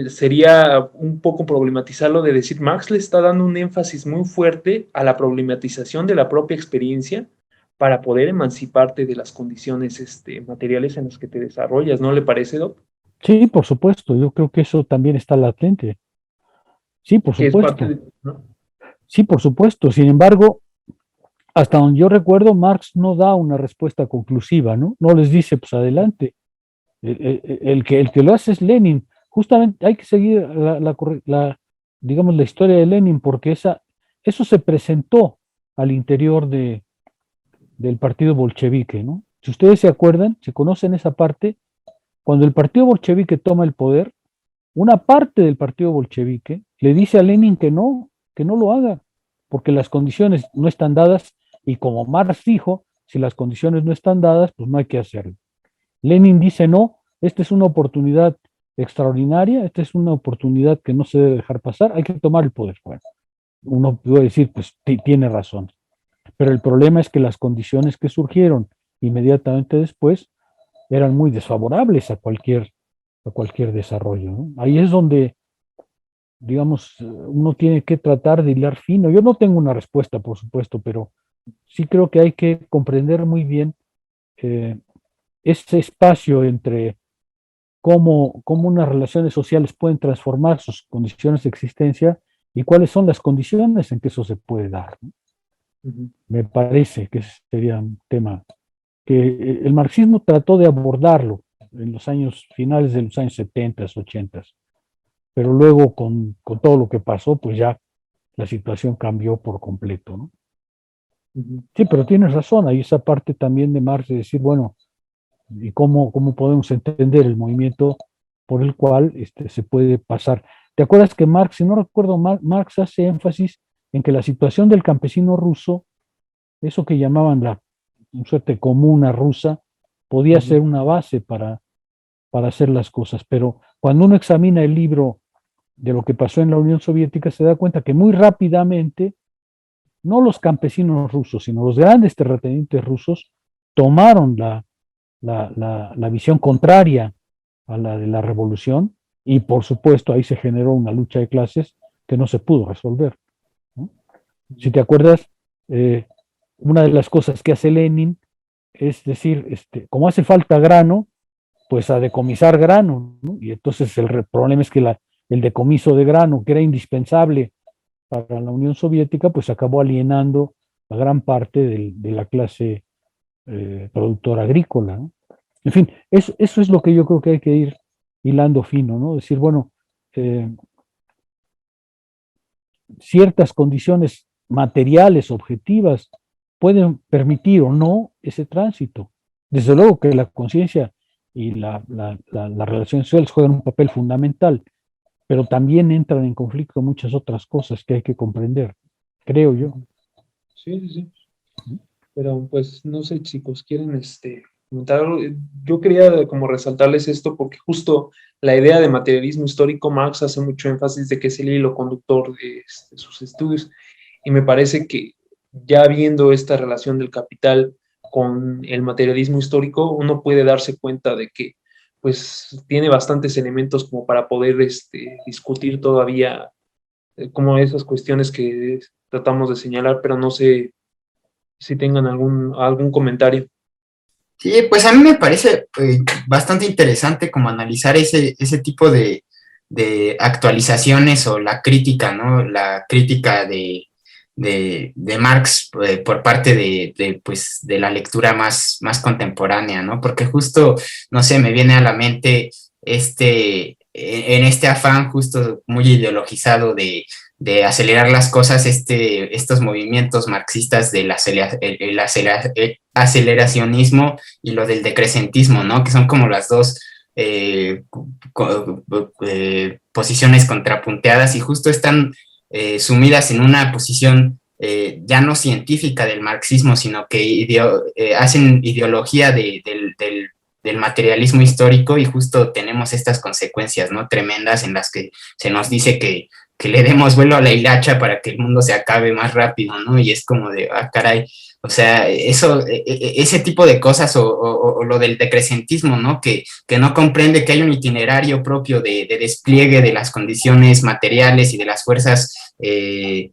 sería un poco problematizarlo de decir, Marx le está dando un énfasis muy fuerte a la problematización de la propia experiencia para poder emanciparte de las condiciones materiales en las que te desarrollas, ¿no le parece, Doc? Sí, por supuesto, yo creo que eso también está latente. Sí, por Que es parte supuesto. ¿no? Sí, por supuesto. Sin embargo, hasta donde yo recuerdo, Marx no da una respuesta conclusiva, ¿no? No les dice, pues adelante. El que lo hace es Lenin. Justamente hay que seguir digamos, la historia de Lenin, porque eso se presentó al interior del partido bolchevique, ¿no? Si ustedes se acuerdan, se conocen esa parte, cuando el partido bolchevique toma el poder, una parte del partido bolchevique le dice a Lenin que no lo haga, porque las condiciones no están dadas, y como Marx dijo, si las condiciones no están dadas, pues no hay que hacerlo. Lenin dice no, esta es una oportunidad extraordinaria, esta es una oportunidad que no se debe dejar pasar, hay que tomar el poder. Bueno, uno puede decir, pues tiene razón, pero el problema es que las condiciones que surgieron inmediatamente después eran muy desfavorables a cualquier desarrollo, ¿no? Ahí es donde, digamos, uno tiene que tratar de hilar fino. Yo no tengo una respuesta, por supuesto, pero sí creo que hay que comprender muy bien eh, ese espacio entre cómo unas relaciones sociales pueden transformar sus condiciones de existencia y cuáles son las condiciones en que eso se puede dar, ¿no? Me parece que ese sería un tema que el marxismo trató de abordarlo en los años finales de los años 70, 80, pero luego con todo lo que pasó, pues ya la situación cambió por completo, ¿no? Sí, pero tienes razón, hay esa parte también de Marx de decir, bueno, ¿y cómo podemos entender el movimiento por el cual se puede pasar? ¿Te acuerdas que Marx, si no recuerdo mal, Marx hace énfasis en que la situación del campesino ruso, eso que llamaban una suerte de comuna rusa, podía ser una base para hacer las cosas, pero cuando uno examina el libro de lo que pasó en la Unión Soviética, se da cuenta que muy rápidamente, no los campesinos rusos, sino los grandes terratenientes rusos tomaron la visión contraria a la de la revolución, y por supuesto ahí se generó una lucha de clases que no se pudo resolver, ¿no? Si te acuerdas, una de las cosas que hace Lenin es decir, como hace falta grano, pues a decomisar grano, ¿no? Y entonces el problema es que el decomiso de grano, que era indispensable para la Unión Soviética, pues acabó alienando a gran parte de la clase productora agrícola, ¿no? En fin, eso es lo que yo creo que hay que ir hilando fino, ¿no? Decir, bueno, ciertas condiciones materiales, objetivas, pueden permitir o no ese tránsito. Desde luego que la conciencia y las relaciones sociales juegan un papel fundamental, pero también entran en conflicto muchas otras cosas que hay que comprender, creo yo. Sí, sí, sí. Pero pues no sé, chicos, ¿quieren comentar algo? Yo quería como resaltarles esto porque justo la idea de materialismo histórico, Marx hace mucho énfasis de que es el hilo conductor de sus estudios, y me parece que ya viendo esta relación del capital con el materialismo histórico, uno puede darse cuenta de que pues tiene bastantes elementos como para poder discutir todavía como esas cuestiones que tratamos de señalar, pero no sé si tengan algún comentario. Sí, pues a mí me parece bastante interesante como analizar ese tipo de actualizaciones o la crítica, ¿no? La crítica de Marx por parte pues, de la lectura más contemporánea, ¿no? Porque justo, no sé, me viene a la mente en este afán justo muy ideologizado de acelerar las cosas, estos movimientos marxistas del aceleracionismo y lo del decrecentismo, ¿no? Que son como las dos posiciones contrapunteadas y justo están sumidas en una posición ya no científica del marxismo, sino que hacen ideología del materialismo histórico y justo tenemos estas consecuencias, ¿no? Tremendas en las que se nos dice que le demos vuelo a la hilacha para que el mundo se acabe más rápido, ¿no? Y es como de, caray, o sea, ese tipo de cosas o lo del decrecentismo, ¿no? Que no comprende que hay un itinerario propio de despliegue de las condiciones materiales y de las fuerzas, sí,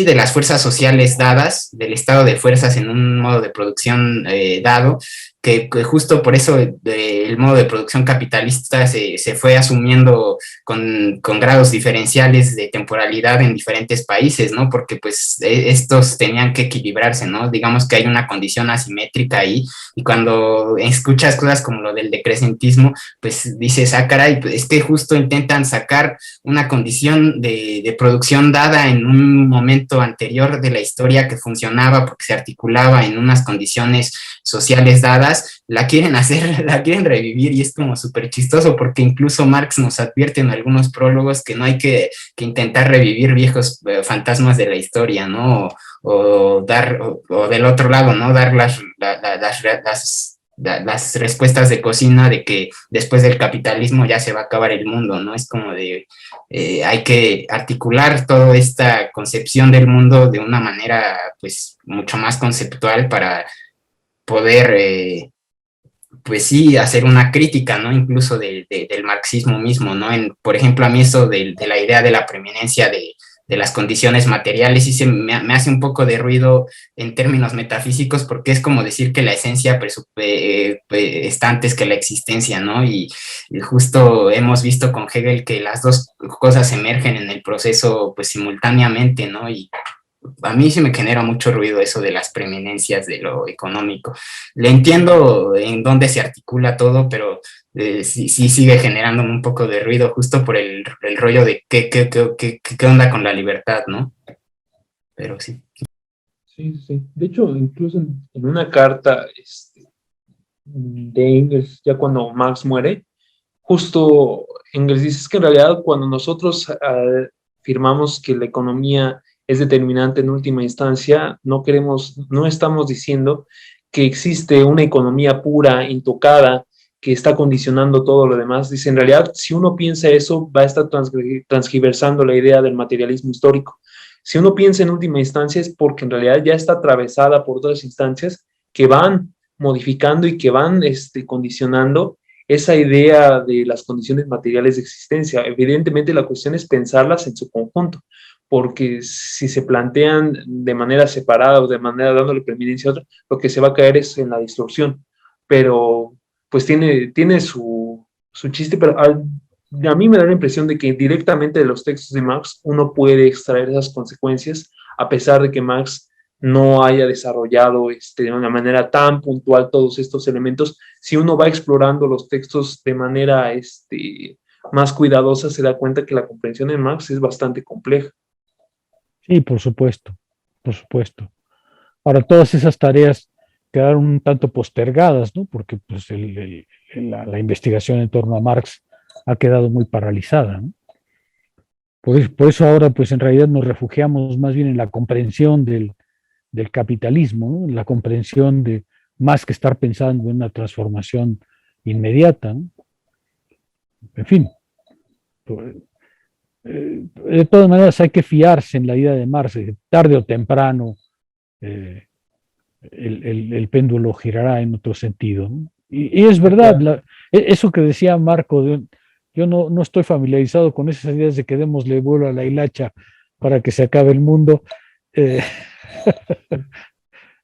de las fuerzas sociales dadas, del estado de fuerzas en un modo de producción dado, que justo por eso el modo de producción capitalista se fue asumiendo con grados diferenciales de temporalidad en diferentes países, ¿no? Porque pues estos tenían que equilibrarse, ¿no? Digamos que hay una condición asimétrica ahí y cuando escuchas cosas como lo del decrecentismo, pues dices, caray, pues es que justo intentan sacar una condición de producción dada en un momento anterior de la historia que funcionaba porque se articulaba en unas condiciones sociales dadas, la quieren revivir y es como súper chistoso porque incluso Marx nos advierte en algunos prólogos que no hay que intentar revivir viejos fantasmas de la historia, ¿no? O del otro lado, ¿no? Dar las respuestas de cocina de que después del capitalismo ya se va a acabar el mundo, ¿no? Es como de, hay que articular toda esta concepción del mundo de una manera, pues, mucho más conceptual para poder, pues sí, hacer una crítica, ¿no? Incluso del marxismo mismo, ¿no? Por ejemplo, a mí eso de la idea de la preeminencia de las condiciones materiales sí me hace un poco de ruido en términos metafísicos porque es como decir que la esencia está antes que la existencia, ¿no? Y justo hemos visto con Hegel que las dos cosas emergen en el proceso pues simultáneamente, ¿no? Y a mí sí me genera mucho ruido eso de las preeminencias de lo económico. Le entiendo en dónde se articula todo, pero sí sigue generándome un poco de ruido justo por el rollo de qué onda con la libertad, ¿no? Pero sí. Sí. De hecho, incluso en una carta de Engels, ya cuando Marx muere, justo Engels dice que en realidad cuando nosotros afirmamos que la economía es determinante en última instancia, no estamos diciendo que existe una economía pura, intocada, que está condicionando todo lo demás. Dice, en realidad, si uno piensa eso, va a estar transgiversando la idea del materialismo histórico. Si uno piensa en última instancia es porque en realidad ya está atravesada por otras instancias que van modificando y que van condicionando esa idea de las condiciones materiales de existencia. Evidentemente la cuestión es pensarlas en su conjunto, porque si se plantean de manera separada o de manera dándole preeminencia a otra, lo que se va a caer es en la distorsión. Pero pues tiene su chiste, pero a mí me da la impresión de que directamente de los textos de Marx uno puede extraer esas consecuencias, a pesar de que Marx no haya desarrollado de una manera tan puntual todos estos elementos. Si uno va explorando los textos de manera más cuidadosa, se da cuenta que la comprensión de Marx es bastante compleja. Sí, por supuesto, por supuesto. Ahora, todas esas tareas quedaron un tanto postergadas, ¿no? Porque pues, la investigación en torno a Marx ha quedado muy paralizada, ¿no? Por eso ahora, pues en realidad nos refugiamos más bien en la comprensión del capitalismo, ¿no? En la comprensión de más que estar pensando en una transformación inmediata, ¿no? En fin, de todas maneras hay que fiarse en la idea de Marx, que tarde o temprano el péndulo girará en otro sentido, ¿no? Y es verdad, Eso que decía Marco, yo no estoy familiarizado con esas ideas de que démosle vuelo a la hilacha para que se acabe el mundo.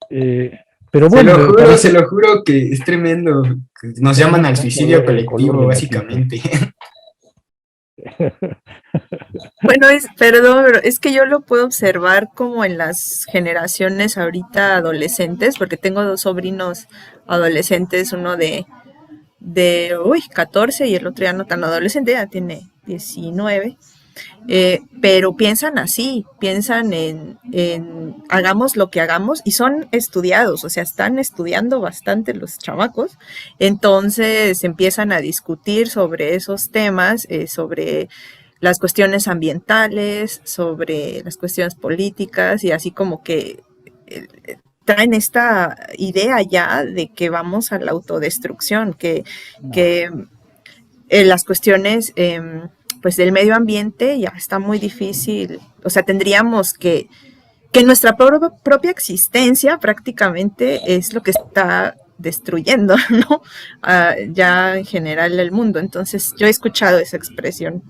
Pero bueno, se lo juro que es tremendo. Nos llaman al suicidio colectivo, básicamente. Bueno, perdón, pero es que yo lo puedo observar como en las generaciones ahorita adolescentes, porque tengo 2 sobrinos adolescentes, uno de 14 y el otro ya no tan adolescente, ya tiene 19. Pero piensan así, piensan en hagamos lo que hagamos, y son estudiados, o sea, están estudiando bastante los chamacos, entonces empiezan a discutir sobre esos temas, sobre las cuestiones ambientales, sobre las cuestiones políticas, y así como que traen esta idea ya de que vamos a la autodestrucción, que las cuestiones pues del medio ambiente ya está muy difícil, o sea, tendríamos que nuestra propia existencia prácticamente es lo que está destruyendo, ¿no? Ya en general el mundo. Entonces yo he escuchado esa expresión.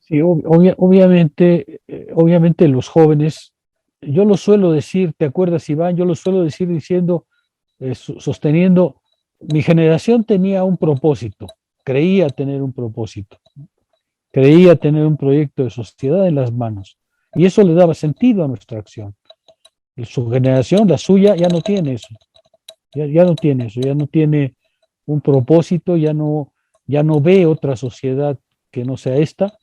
Sí, obviamente los jóvenes, yo lo suelo decir, ¿te acuerdas, Iván? Yo lo suelo decir diciendo, sosteniendo, mi generación tenía un propósito, creía tener un propósito, creía tener un proyecto de sociedad en las manos, y eso le daba sentido a nuestra acción. Su generación, la suya, ya no tiene eso, ya no tiene eso, ya no tiene un propósito, ya no ve otra sociedad que no sea esta,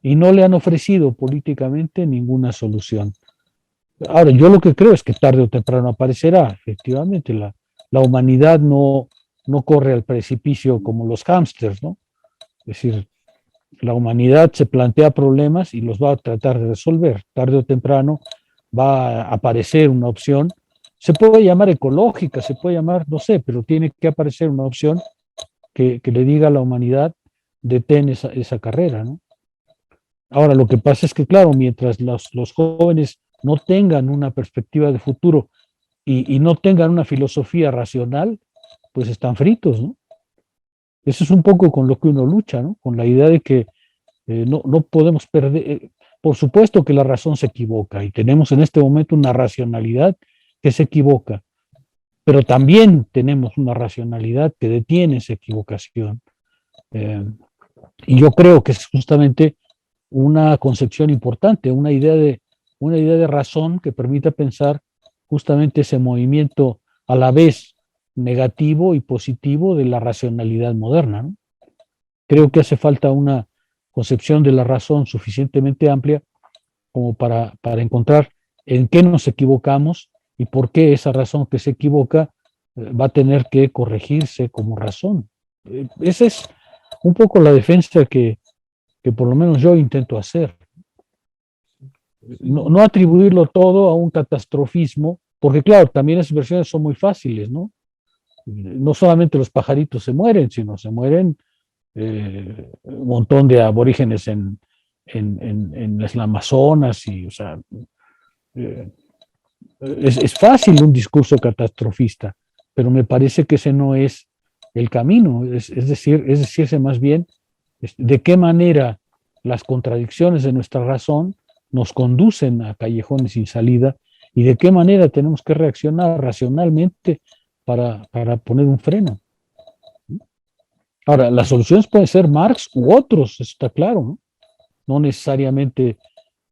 y no le han ofrecido políticamente ninguna solución. Ahora, yo lo que creo es que tarde o temprano aparecerá, efectivamente, la humanidad no corre al precipicio como los hámsters, ¿no? Es decir, la humanidad se plantea problemas y los va a tratar de resolver. Tarde o temprano va a aparecer una opción, se puede llamar ecológica, se puede llamar, no sé, pero tiene que aparecer una opción que le diga a la humanidad, detén esa carrera, ¿no? Ahora, lo que pasa es que, claro, mientras los jóvenes no tengan una perspectiva de futuro y no tengan una filosofía racional, pues están fritos, ¿no? Eso es un poco con lo que uno lucha, ¿no? Con la idea de que no podemos perder. Por supuesto que la razón se equivoca y tenemos en este momento una racionalidad que se equivoca, pero también tenemos una racionalidad que detiene esa equivocación. Y yo creo que es justamente una concepción importante, una idea de razón que permita pensar justamente ese movimiento a la vez negativo y positivo de la racionalidad moderna, ¿no? Creo que hace falta una concepción de la razón suficientemente amplia como para encontrar en qué nos equivocamos y por qué esa razón que se equivoca va a tener que corregirse como razón. Esa es un poco la defensa que por lo menos yo intento hacer. No atribuirlo todo a un catastrofismo, porque claro, también las versiones son muy fáciles, ¿no? No solamente los pajaritos se mueren, sino se mueren un montón de aborígenes en las Amazonas, y, o sea, es fácil un discurso catastrofista, pero me parece que ese no es el camino, es decirse más bien de qué manera las contradicciones de nuestra razón nos conducen a callejones sin salida y de qué manera tenemos que reaccionar racionalmente para poner un freno. Ahora, las soluciones pueden ser Marx u otros, eso está claro, ¿no? No necesariamente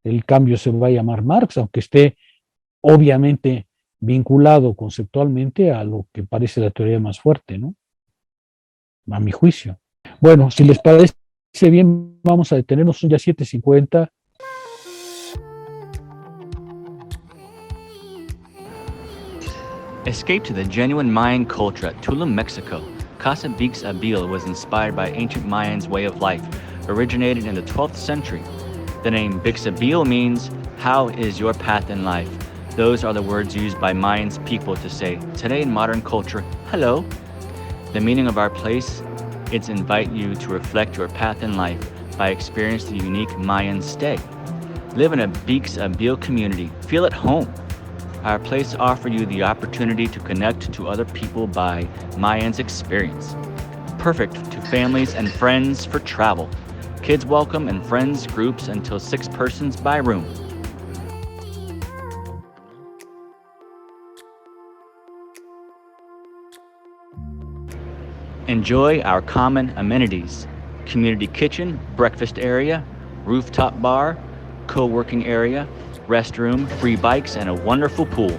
el cambio se va a llamar Marx, aunque esté obviamente vinculado conceptualmente a lo que parece la teoría más fuerte, ¿no? A mi juicio. Bueno, si les parece bien, vamos a detenernos, son ya 7:50. Escape to the genuine Mayan culture at Tulum, Mexico. Casa Bix Abil was inspired by ancient Mayans' way of life, originated in the 12th century. The name Bix Abil means, how is your path in life? Those are the words used by Mayans people to say, today in modern culture, hello. The meaning of our place, it's invite you to reflect your path in life by experiencing the unique Mayan stay. Live in a Bix Abil community, feel at home. Our place offers you the opportunity to connect to other people by Mayans experience. perfect to families and friends for travel. Kids welcome and friends groups until 6 persons by room. Enjoy our common amenities: community kitchen, breakfast area, rooftop bar, co-working area, restroom, free bikes, and a wonderful pool.